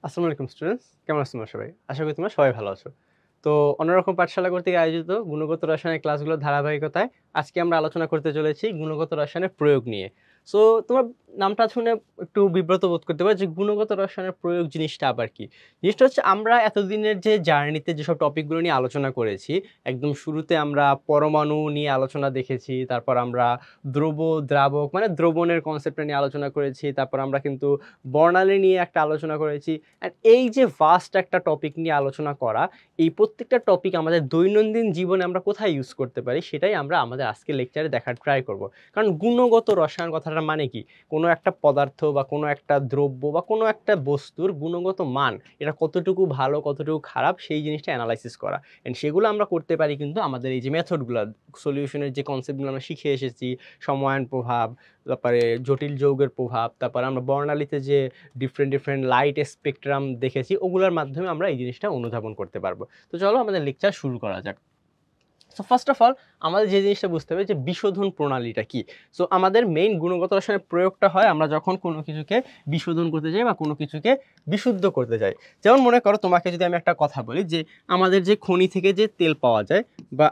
আসসালামু আলাইকুম স্টুডেন্টস, কেমন আছো তোমরা সবাই? আশা করি তোমরা সবাই ভালো আছো। তো অন্যরকম পাঠশালা কর্তৃক আয়োজিত গুণগত রসায়নের ক্লাসগুলোর ধারাবাহিকতায় আজকে আমরা আলোচনা করতে চলেছি গুণগত রসায়নের প্রয়োগ নিয়ে। সো তোমার নামটা শুনে একটু বিব্রত বোধ করতে পারো যে গুণগত রসায়নের প্রয়োগ জিনিসটা আবার কি? জিনিসটা হচ্ছে আমরা এতদিনের যে জার্নিতে যেসব টপিকগুলো নিয়ে আলোচনা করেছি, একদম শুরুতে আমরা পরমাণু নিয়ে আলোচনা দেখেছি, তারপর আমরা দ্রব, দ্রাবক মানে দ্রবণের কনসেপ্টটা নিয়ে আলোচনা করেছি, তারপর আমরা কিন্তু বর্ণালী নিয়ে একটা আলোচনা করেছি। অ্যান্ড এই যে ভাস্ট একটা টপিক নিয়ে আলোচনা করা, এই প্রত্যেকটা টপিক আমাদের দৈনন্দিন জীবনে আমরা কোথায় ইউজ করতে পারি সেটাই আমরা আমাদের আজকের লেকচারে দেখার ট্রাই করব। কারণ গুণগত রসায়ন কথাটার মানে কি? কোনো একটা পদার্থ বা কোনো একটা দ্রব্য বা কোনো একটা বস্তুর গুণগত মান, এটা কতটুকু ভালো কতটুকু খারাপ সেই জিনিসটা অ্যানালাইসিস করা। অ্যান্ড সেগুলো আমরা করতে পারি কিন্তু আমাদের এই যে মেথডগুলো, সলিউশনের যে কনসেপ্টগুলো আমরা শিখে এসেছি, সময়ায়ন প্রভাব, তারপরে জটিল যৌগের প্রভাব, তারপরে আমরা বর্ণালীতে যে ডিফারেন্ট লাইট স্পেকট্রাম দেখেছি, ওগুলোর মাধ্যমে আমরা এই জিনিসটা অনুধাবন করতে পারবো। তো চলো আমাদের লেকচার শুরু করা যাক। সো ফার্স্ট অফ অল আমাদের যে জিনিসটা বুঝতে হবে যে বিশোধন প্রণালীটা কি। সো আমাদের মেইন গুণগত রসায়নের প্রয়োগটা হয় আমরা যখন কোনো কিছুকে বিশোধন করতে যাই বা কোনো কিছুকে বিশুদ্ধ করতে যাই। যেমন মনে করো তোমাকে যদি আমি একটা কথা বলি যে আমাদের যে খনি থেকে যে তেল পাওয়া যায় বা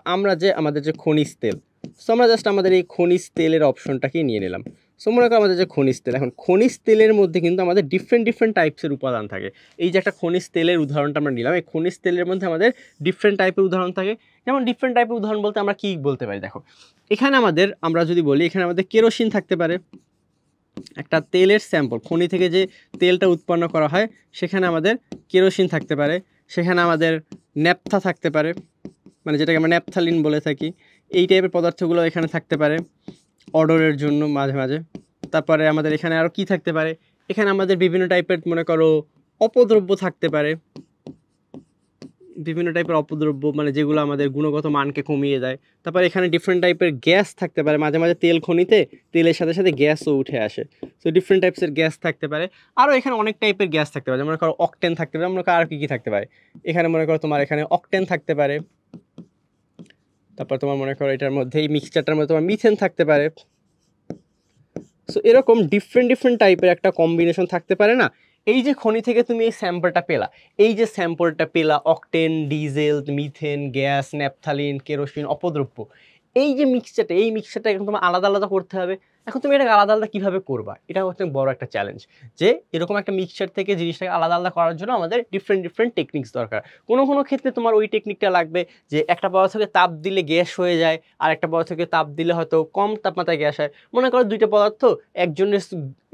আমাদের যে খনিজ তেল, সো আমরা জাস্ট আমাদের এই খনিজ তেলের অপশনটাকেই নিয়ে নিলাম। সো মনে করো আমাদের যে খনিজ তেল, এখন খনিজ তেলের মধ্যে কিন্তু আমাদের ডিফারেন্ট টাইপসের উপাদান থাকে। এই যে একটা খনিজ তেলের উদাহরণটা আমরা নিলাম, এই খনিজ তেলের মধ্যে আমাদের ডিফারেন্ট টাইপের উদাহরণ থাকে। যেমন ডিফারেন্ট টাইপের উদাহরণ বলতে আমরা কি বলতে পারি, দেখো এখানে আমরা যদি বলি এখানে আমাদের কেরোসিন থাকতে পারে, একটা তেলের স্যাম্পল, খনি থেকে যে তেলটা উৎপন্ন করা হয় সেখানে আমাদের কেরোসিন থাকতে পারে, সেখানে আমাদের ন্যাপথা থাকতে পারে, মানে যেটাকে আমরা ন্যাপথালিন বলে থাকি। এই টাইপের পদার্থগুলো এখানে থাকতে পারে অর্ডারের জন্য মাঝে মাঝে। তারপরে আমাদের এখানে আরও কি থাকতে পারে, এখানে আমাদের বিভিন্ন টাইপের মনে করো অপদ্রব্য থাকতে পারে, বিভিন্ন টাইপের অপদ্রব্য মানে যেগুলো আমাদের গুণগত মানকে কমিয়ে দেয়। তারপর এখানে ডিফারেন্ট টাইপের গ্যাস থাকতে পারে, মাঝে মাঝে তেল খনিতে তেলের সাথে সাথে গ্যাসও উঠে আসে। সো ডিফারেন্ট টাইপসের গ্যাস থাকতে পারে। আরও এখানে অনেক টাইপের গ্যাস থাকতে পারে, মনে করো অকটেন থাকতে পারে, মনে করো আর কী থাকতে পারে, এখানে মনে করো তোমার এখানে অকটেন থাকতে পারে। তারপর তোমার মনে করো এটার মধ্যে এই মিক্সচারটার মধ্যে তোমার মিথেন থাকতে পারে। সো এরকম ডিফারেন্ট টাইপের একটা কম্বিনেশন থাকতে পারে না। এই যে খনি থেকে তুমি এই স্যাম্পলটা পেলা, octane, diesel, methane, gas, naphthalene, kerosene, অপদ্রব্য, এই যে মিক্সচারটা, এই মিক্সচারটা এখন তোমার আলাদা আলাদা করতে হবে। এখন তুমি এটাকে আলাদা আলাদা কীভাবে করবা, এটা হচ্ছে বড় একটা চ্যালেঞ্জ। যে এরকম একটা মিক্সচার থেকে জিনিসটাকে আলাদা আলাদা করার জন্য আমাদের ডিফারেন্ট টেকনিক্স দরকার। কোনো ক্ষেত্রে তোমার ওই টেকনিকটা লাগবে যে একটা পদার্থকে তাপ দিলে গ্যাস হয়ে যায়, আর একটা পদার্থকে তাপ দিলে হয়তো কম তাপমাত্রায় গ্যাস হয়। মনে করো দুইটা পদার্থ, একজনের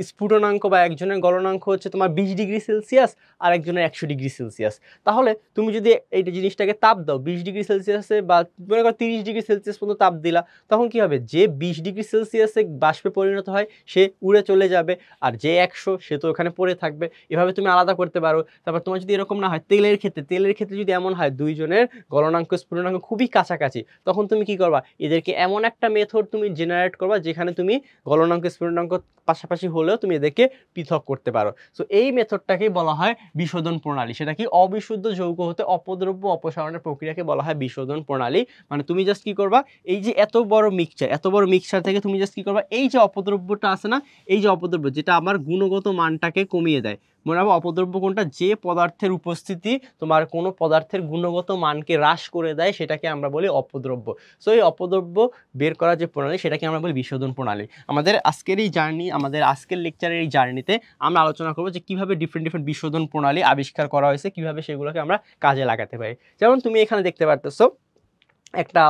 স্ফুটনাঙ্ক বা একজনের গলনাঙ্ক হচ্ছে তোমার 20°C আর একজনের 100°C। তাহলে তুমি যদি এই জিনিসটাকে তাপ দাও 20°C বা মনে করো 30°C পর্যন্ত তাপ দিলা, তখন কি হবে, যে 20°C বাষ্পে পরিণত হয় সে উড়ে চলে যাবে, আর যে 100 সে তো ওখানে পড়ে থাকবে। এভাবে তুমি আলাদা করতে পারো। তারপর তোমার যদি এরকম না হয়, তেলের ক্ষেত্রে যদি এমন হয় দুইজনের গলনাঙ্ক স্ফুটনাঙ্ক খুবই কাছাকাছি, তখন তুমি কি করবা, এদেরকে এমন একটা মেথড তুমি জেনারেট করবা যেখানে তুমি গলনাঙ্ক স্ফুটনাঙ্ক পাশাপাশি হলেও তুমি এদেরকে পৃথক করতে পারো। সো এই মেথডটাকেই বলা হয় বিশোধন প্রণালী। সেটা কি, অবিশুদ্ধ যৌগ হতে অপদ্রব্য অপসারণের প্রক্রিয়াকে বলা হয় বিশোধন প্রণালী। মানে তুমি জাস্ট কি করবা, এই যে এত বড় মিক্সচার থেকে তুমি জাস্ট কি করবা, এই যে অপদ্রব্যটা আছে না, এই যে অপদ্রব্য যেটা আমার গুণগত মানটাকে কমিয়ে দেয়। মনে রাখবো অপদ্রব্য কোনটা, যে পদার্থের উপস্থিতি তোমার কোনো পদার্থের গুণগত মানকে হ্রাস করে দেয় সেটাকে আমরা বলি অপদ্রব্য। সো এই অপদ্রব্য বের করার যে প্রণালী সেটাকে আমরা বলি বিশোধন প্রণালী। আমাদের আজকের লেকচারের এই জার্নিতে আমরা আলোচনা করবো যে কিভাবে ডিফারেন্ট বিশোধন প্রণালী আবিষ্কার করা হয়েছে, কিভাবে সেগুলোকে আমরা কাজে লাগাতে পারি। যেমন তুমি এখানে দেখতে পারতেছো একটা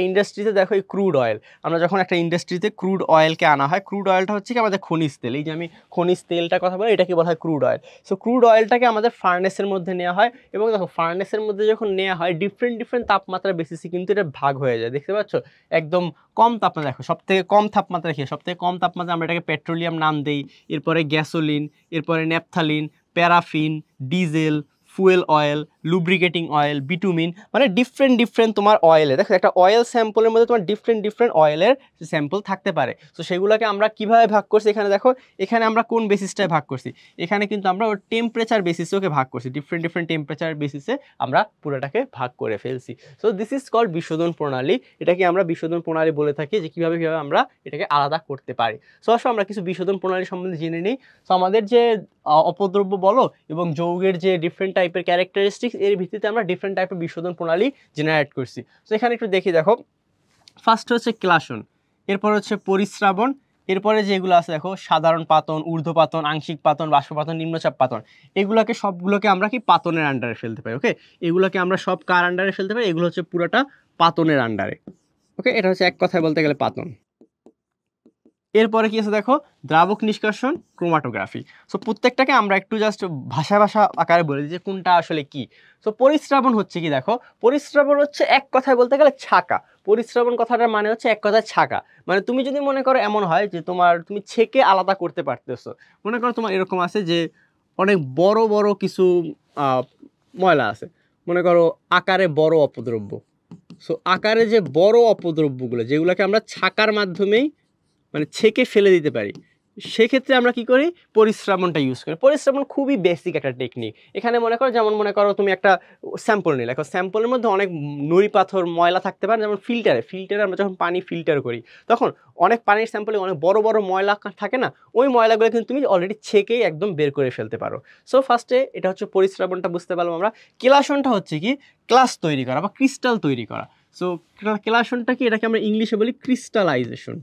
ইন্ডাস্ট্রিতে দেখো এই ক্রুড অয়েল, আমরা যখন একটা ইন্ডাস্ট্রিতে ক্রুড অয়েলকে আনা হয়, ক্রুড অয়েলটা হচ্ছে কি আমাদের খনিজ তেল। এই যে আমি খনিজ তেলটার কথা বলি, এটাকে বলা হয় ক্রুড অয়েল। সো ক্রুড অয়েলটাকে আমাদের ফার্নেসের মধ্যে নেওয়া হয়, এবং দেখো ফার্নেসের মধ্যে যখন নেওয়া হয় ডিফারেন্ট তাপমাত্রা বেসিসে কিন্তু এটা ভাগ হয়ে যায়। দেখতে পাচ্ছ একদম কম তাপমাত্রা, দেখো সবথেকে কম তাপমাত্রা আমরা এটাকে পেট্রোলিয়াম নাম দেই, এরপরে গ্যাসোলিন, এরপরে naphthalene, paraffin, diesel, fuel oil, lubricating oil, bitumen, মানে ডিফারেন্ট তোমার অয়েলে, দেখো একটা অয়েল স্যাম্পলের মধ্যে তোমার ডিফারেন্ট অয়েলের স্যাম্পল থাকতে পারে। তো সেগুলোকে আমরা কিভাবে ভাগ করছি, এখানে দেখো এখানে আমরা কোন বেসিসটায় ভাগ করছি, এখানে কিন্তু আমরা ওর টেম্পারেচার বেসিসে ওকে ভাগ করছি, ডিফারেন্ট টেম্পারেচার বেসিসে আমরা পুরোটাকে ভাগ করে ফেলছি। সো দিস ইজ কল্ড বিশোধন প্রণালী। এটাকে আমরা বিশোধন প্রণালী বলে থাকি, যে কীভাবে আমরা এটাকে আলাদা করতে পারি। সো আসলে আমরা কিছু বিশোধন প্রণালী সম্বন্ধে জেনে নিই। সো আমাদের যে অপদ্রব্য বলো এবং যৌগের যে ডিফারেন্ট টাইপের ক্যারেক্টারিস্টিক্স, এর ভিত্তিতে আমরা ডিফারেন্ট টাইপের বিশোধন প্রণালী জেনারেট করছি। তো এখানে একটু দেখি, দেখো ফার্স্ট হচ্ছে ক্লাসন, এরপর হচ্ছে পরিস্রাবণ, এরপরে যেগুলো আছে দেখো সাধারণ পাতন, ঊর্ধ্বপাতন, আংশিক পাতন, বাষ্পপাতন, নিম্নচাপ পাতন, এগুলোকে সবগুলোকে আমরা কি পাতনের আন্ডারে ফেলতে পারি। ওকে, এগুলোকে আমরা সব কার আন্ডারে ফেলতে পারি, এগুলো হচ্ছে পুরোটা পাতনের আন্ডারে। ওকে, এটা হচ্ছে এক কথায় বলতে গেলে পাতন। এরপরে কি আছে দেখো, দ্রাবক নিষ্কাশন, ক্রোমাটোগ্রাফি। সো প্রত্যেকটাকে আমরা একটু জাস্ট ভাষা আকারে বলে দিই যে কোনটা আসলে কি। সো পরিস্রাবণ হচ্ছে কি, দেখো পরিস্রাবণ হচ্ছে এক কথায় বলতে গেলে ছাকা। পরিস্রাবণ কথাটার মানে হচ্ছে এক কথায় ছাকা, মানে তুমি যদি মনে করো এমন হয় যে তুমি ছেঁকে আলাদা করতে পারতেছো, মনে করো তোমার এরকম আছে যে অনেক বড় বড় কিছু ময়লা আছে, মনে করো আকারে বড় অপদ্রব্য। সো আকারে যে বড় অপদ্রব্যগুলো যেগুলোকে আমরা ছাকার মাধ্যমেই মানে ছেঁকে ফেলে দিতে পারি, সেক্ষেত্রে আমরা কি করি, পরিস্রাবণটা ইউজ করি। পরিস্রাবণ খুবই বেসিক একটা টেকনিক। এখানে মনে করো যেমন মনে করো তুমি একটা স্যাম্পল নিলে, এখন স্যাম্পলের মধ্যে অনেক নুড়ি পাথর ময়লা থাকতে পারে, যেমন ফিল্টারে আমরা যখন পানি ফিল্টার করি তখন অনেক পানির স্যাম্পলে অনেক বড় বড় ময়লা থাকে না, ওই ময়লাগুলো কিন্তু তুমি অলরেডি ছেঁকেই একদম বের করে ফেলতে পারো। সো ফার্স্টে এটা হচ্ছে পরিস্রাবণটা বুঝতে পারলাম আমরা। কেলাসনটা হচ্ছে কি, ক্লাস তৈরি করা বা ক্রিস্টাল তৈরি করা। সো কেলাসনটা কি, এটাকে আমরা ইংলিশে বলি ক্রিস্টালাইজেশন।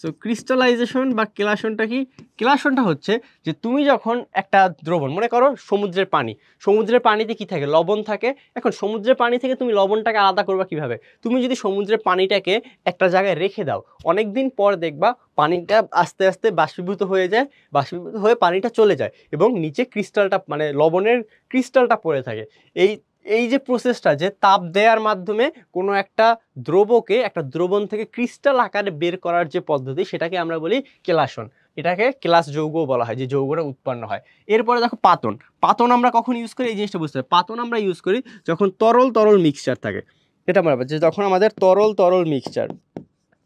সো ক্রিস্টালাইজেশন বা কেলাসনটা কি, কেলাসনটা হচ্ছে যে তুমি যখন একটা দ্রবণ, মনে করো সমুদ্রের পানিতে কি থাকে, লবণ থাকে। এখন সমুদ্রের পানি থেকে তুমি লবণটাকে আলাদা করবা কিভাবে, তুমি যদি সমুদ্রের পানিটাকে একটা জায়গায় রেখে দাও, অনেক দিন পর দেখবা পানিটা আস্তে আস্তে বাষ্পীভূত হয়ে যায়, বাষ্পীভূত হয়ে পানিটা চলে যায় এবং নিচে ক্রিস্টালটা মানে লবণের ক্রিস্টালটা পড়ে থাকে। এই যে প্রসেসটা, যে তাপ দেওয়ার মাধ্যমে কোনো একটা দ্রবকে একটা দ্রবণ থেকে ক্রিস্টাল আকারে বের করার যে পদ্ধতি, সেটাকে আমরা বলি কেলাসন। এটাকে কেলাস যৌগ বলা হয়, যে যৌগটা উৎপন্ন হয়। এরপরে দেখো পাতন আমরা কখন ইউজ করি, এই জিনিসটা বুঝতে হবে। পাতন আমরা ইউজ করি যখন তরল মিক্সচার থাকে, এটা আমরা যে যখন আমাদের তরল মিক্সচার,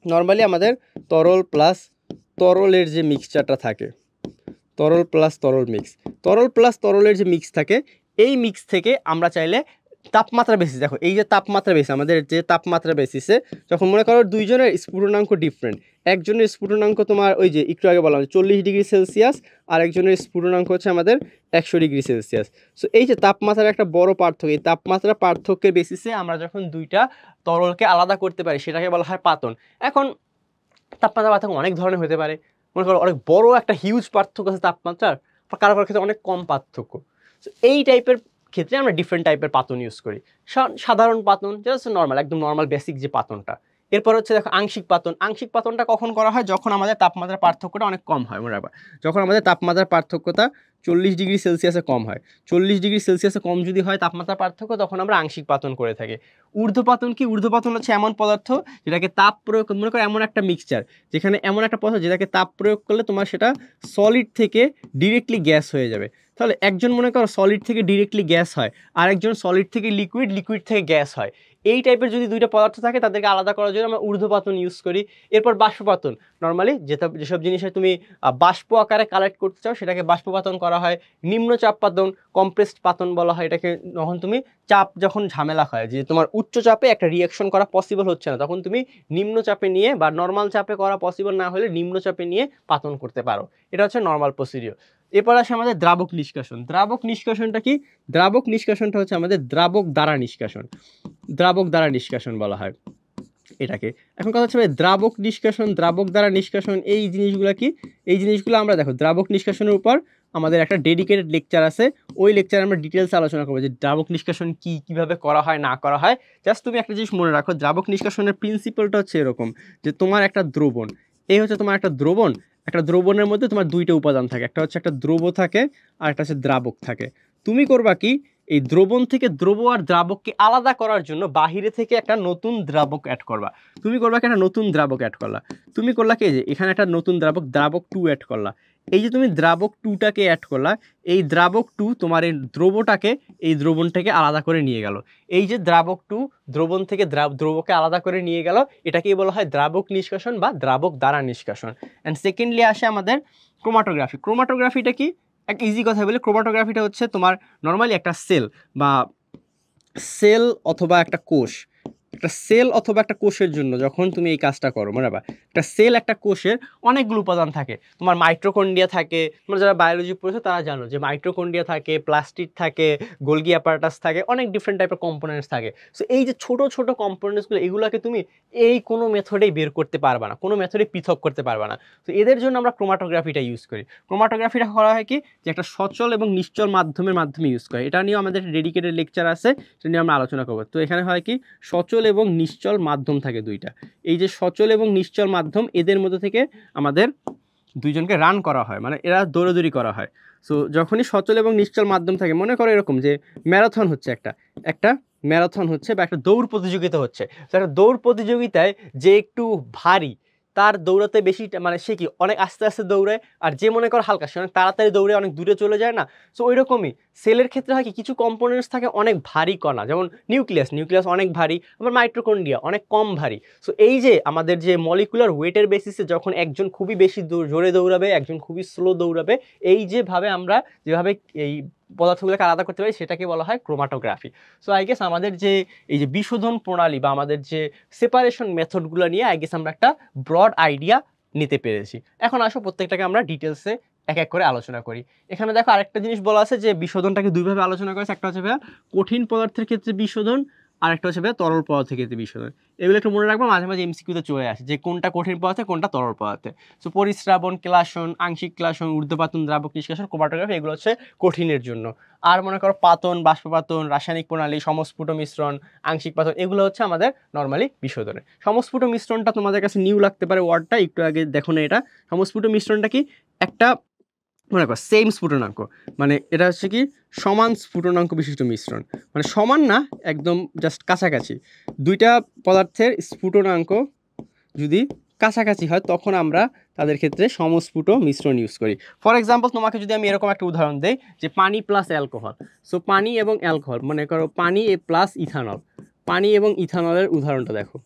নর্মালি আমাদের তরল প্লাস তরলের যে মিক্সচারটা থাকে, তরল প্লাস তরলের যে মিক্স থাকে, এই মিক্স থেকে আমরা চাইলে তাপমাত্রা বেসিস, দেখো এই যে তাপমাত্রা বেসিস, আমাদের যে তাপমাত্রা বেসিসে যখন মনে করো দুইজনের স্ফুটনাঙ্ক ডিফারেন্ট, একজনের স্ফুটনাঙ্ক তোমার ওই যে একটু আগে বললাম 40 ডিগ্রি সেলসিয়াস, আর একজনের স্ফুটনাঙ্ক হচ্ছে আমাদের 100 ডিগ্রি সেলসিয়াস। সো এই যে তাপমাত্রার একটা বড় পার্থক্য, এই তাপমাত্রা পার্থক্যের বেসিসে আমরা যখন দুইটা তরলকে আলাদা করতে পারি, সেটাকে বলা হয় পাতন। এখন তাপমাত্রা পার্থক্য অনেক ধরনের হতে পারে, মনে করো অনেক বড় একটা হিউজ পার্থক্য আছে তাপমাত্রার, কারো ক্ষেত্রে অনেক কম পার্থক্য। এই টাইপের ক্ষেত্রে আমরা ডিফারেন্ট টাইপের পাতন ইউজ করি। সাধারণ পাতন জাস্ট নর্মাল, একদম নর্মাল বেসিক যে পাতনটা। এরপর হচ্ছে দেখো আংশিক পাতনটা কখন করা হয়, যখন আমাদের তাপমাত্রার পার্থক্যটা অনেক কম হয়। মনে রাখবা, যখন আমাদের তাপমাত্রার পার্থক্যটা 40 ডিগ্রি সেলসিয়াসে কম হয়, 40 ডিগ্রি সেলসিয়াসে কম যদি হয় তাপমাত্রার পার্থক্য, তখন আমরা আংশিক পাতন করে থাকি। ঊর্ধ্বপাতন কি, ঊর্ধ্বপাতন হচ্ছে এমন পদার্থ যেটাকে তাপ প্রয়োগ, মনে করো এমন একটা মিক্সচার যেখানে এমন একটা পদার্থ যেটাকে তাপ প্রয়োগ করলে তোমার সেটা সলিড থেকে ডিরেক্টলি গ্যাস হয়ে যাবে। তাহলে একজন মনে করো সলিড থেকে ডিরেক্টলি গ্যাস হয়, আর একজন সলিড থেকে লিকুইড থেকে গ্যাস হয়। এই টাইপের যদি দুইটা পদার্থ থাকে, তাদেরকে আলাদা করার জন্য আমরা ঊর্ধ্বপাতন ইউজ করি। এরপর বাষ্পপাতন, নর্মালি যেসব জিনিসে তুমি বাষ্প আকারে কালেক্ট করতে চাও, সেটাকে বাষ্পপাতন করা হয়। নিম্নচাপ পাতন, কম্প্রেসড পাতন বলা হয় এটাকে, যখন তুমি যখন ঝামেলা হয়, যে তোমার উচ্চ চাপে একটা রিয়াকশন করা পসিবল হচ্ছে না, তখন তুমি নিম্ন চাপে নিয়ে বা নর্মাল চাপে করা পসিবল না হলে নিম্ন চাপে নিয়ে পাতন করতে পারো। এটা হচ্ছে নর্মাল প্রসিডিওর। এরপর আসে আমাদের দ্রাবক নিষ্কাশনটা কি, দ্রাবক নিষ্কাশনটা হচ্ছে আমাদের দ্রাবক দ্বারা নিষ্কাশন বলা হয় এটাকে। এখন কথা হচ্ছে দ্রাবক দ্বারা নিষ্কাশন এই জিনিসগুলো কি, এই জিনিসগুলো আমরা দেখো দ্রাবক নিষ্কাশনের উপর আমাদের একটা ডেডিকেটেড লেকচার আছে, ওই লেকচারে আমরা ডিটেলস আলোচনা করবো যে দ্রাবক নিষ্কাশন কি, কিভাবে করা হয় না করা হয়। জাস্ট তুমি একটা জিনিস মনে রাখো, দ্রাবক নিষ্কাশনের প্রিন্সিপালটা হচ্ছে এরকম, যে তোমার একটা দ্রবণ, এই হচ্ছে তোমার একটা দ্রবণ, একটা দ্রবণের মধ্যে তোমার দুইটা উপাদান থাকে, একটা হচ্ছে একটা দ্রব থাকে আর একটা হচ্ছে দ্রাবক থাকে। তুমি করবা কি, এই দ্রবণ থেকে দ্রব আর দ্রাবককে আলাদা করার জন্য বাহিরে থেকে একটা নতুন দ্রাবক অ্যাড করবা। তুমি করবা কি, একটা নতুন দ্রাবক অ্যাড করলা, তুমি করলা কি, যে এখানে একটা নতুন দ্রাবক 2 অ্যাড করলা, এই যে তুমি দ্রাবক 2টাকে অ্যাড করলা, এই দ্রাবক 2 তোমার এই দ্রবটাকে এই দ্রবণ থেকে আলাদা করে নিয়ে গেল। এই যে দ্রাবক 2 দ্রবণ থেকে দ্রবকে আলাদা করে নিয়ে গেল, এটাকেই বলা হয় দ্রাবক নিষ্কাশন বা দ্রাবক দ্বারা নিষ্কাশন। অ্যান্ড সেকেন্ডলি আসে আমাদের ক্রোমাটোগ্রাফি। ক্রোমাটোগ্রাফিটা কি? এক ইজি কথা বলে, ক্রোমাটোগ্রাফিটা হচ্ছে তোমার নর্মালি একটা সেল বা সেল অথবা একটা কোষ, একটা সেল অথবা একটা কোষের জন্য যখন তুমি এই কাজটা করো, মনে রাখবা একটা সেল একটা কোষের অনেকগুলো উপাদান থাকে। তোমার মাইটোকন্ড্রিয়া থাকে, তোমরা যারা বায়োলজি পড়েছো তারা জানো যে মাইটোকন্ড্রিয়া থাকে, প্লাস্টিড থাকে, গোলগি অ্যাপারাটাস থাকে, অনেক ডিফারেন্ট টাইপের কম্পোনেন্টস থাকে। সো এই যে ছোট ছোট কম্পোনেন্টসগুলো, এগুলোকে তুমি এই কোনো মেথডেই বের করতে পারবে না, কোনো মেথডে পৃথক করতে পারবে না। তো এদের জন্য আমরা ক্রোমাটোগ্রাফিটা ইউজ করি। ক্রোমাটোগ্রাফিটা করা হয় কি, যে একটা সচল এবং নিশ্চল মাধ্যমে ইউজ করে। এটা নিয়েও আমাদের ডেডিকেটেড লেকচার আছে, সেটা নিয়ে আমরা আলোচনা করবো। তো এখানে হয় কি, সচল এবং নিশ্চল মাধ্যম থাকে দুইটা। এই যে সচল এবং নিশ্চল মাধ্যম, এদের মধ্যে থেকে আমাদের দুইজনকে রান করা হয়, মানে এরা দৌড়াদৌড়ি করা হয়। সো যখনই সচল এবং নিশ্চল মাধ্যম থাকে, মনে করো এরকম যে ম্যারাথন হচ্ছে, একটা ম্যারাথন হচ্ছে বা একটা দৌড় প্রতিযোগিতা হচ্ছে। তো একটা দৌড় প্রতিযোগিতায় যে একটু ভারী, তার দৌড়াতে বেশি, মানে সে কি অনেক আস্তে আস্তে দৌড়ায়, আর যে মনে করো হালকা, সে অনেক তাড়াতাড়ি দৌড়ে অনেক দূরে চলে যায় না। সো ওই রকমই সেলের ক্ষেত্রে হয় কি, কিছু কম্পোনেন্টস থাকে অনেক ভারী কণা, যেমন নিউক্লিয়াস অনেক ভারী, আবার মাইটোকন্ড্রিয়া অনেক কম ভারী। সো এই যে আমাদের যে মলিকুলার ওয়েটের বেসিসে যখন একজন খুবই বেশি জোরে দৌড়াবে, একজন খুবই স্লো দৌড়াবে, এই যেভাবে আমরা যেভাবে এই পদার্থগুলোকে আলাদা করতে পারি, সেটাকে বলা হয় ক্রোমাটোগ্রাফি। সো আই গেস আমাদের যে এই যে বিশোধন প্রণালী বা আমাদের যে সেপারেশন মেথডগুলো নিয়ে আই গেস আমরা একটা ব্রড আইডিয়া নিতে পেরেছি। এখন আসো প্রত্যেকটাকে আমরা ডিটেলসে এক এক করে আলোচনা করি। এখানে দেখো আরেকটা জিনিস বলা আছে যে বিশোধনটাকে দুইভাবে আলোচনা করেছে। একটা হচ্ছে ভাইয়া কঠিন পদার্থের ক্ষেত্রে বিশোধন, আর একটা হচ্ছে ভাইয়া তরল পদার্থের ক্ষেত্রে বিশোধন। এগুলো একটু মনে রাখবো, মাঝে মাঝে এমসিকিউতে চলে আসে যে কোনটা কঠিন পদার্থে, কোনটা তরল পদার্থে। সো পরিস্রাবণ, ক্লাসন, আংশিক ক্লাসন, ঊর্ধ্বপাতন, দ্রাবক নিষ্কাশন, ক্রোমাটোগ্রাফি, এগুলো হচ্ছে কঠিনের জন্য। আর মনে করো পাতন, বাষ্পপাতন, রাসায়নিক প্রণালী, সমস্ফুট মিশ্রণ, আংশিক পাতন, এগুলো হচ্ছে আমাদের নর্মালি বিশোধনে। সমস্ফুট মিশ্রণটা তোমাদের কাছে নিউ লাগতে পারে ওয়ার্ডটা, একটু আগে দেখো না। এটা সমস্ফুট মিশ্রণটা কি, একটা মনে করো সেম স্ফুটনাঙ্ক, মানে এটা হচ্ছে কি সমান স্ফুটনাঙ্ক বিশিষ্ট মিশ্রণ, মানে সমান না, একদম জাস্ট কাছাকাছি। দুইটা পদার্থের স্ফুটনাঙ্ক যদি কাছাকাছি হয়, তখন আমরা তাদের ক্ষেত্রে সমস্ফুট মিশ্রণ ইউজ করি। ফর এক্সাম্পল, তোমাকে যদি আমি এরকম একটা উদাহরণ দেই যে পানি প্লাস অ্যালকোহল। সো পানি এবং অ্যালকোহল, মনে করো পানি প্লাস ইথানল, পানি এবং ইথানলের উদাহরণটা দেখো।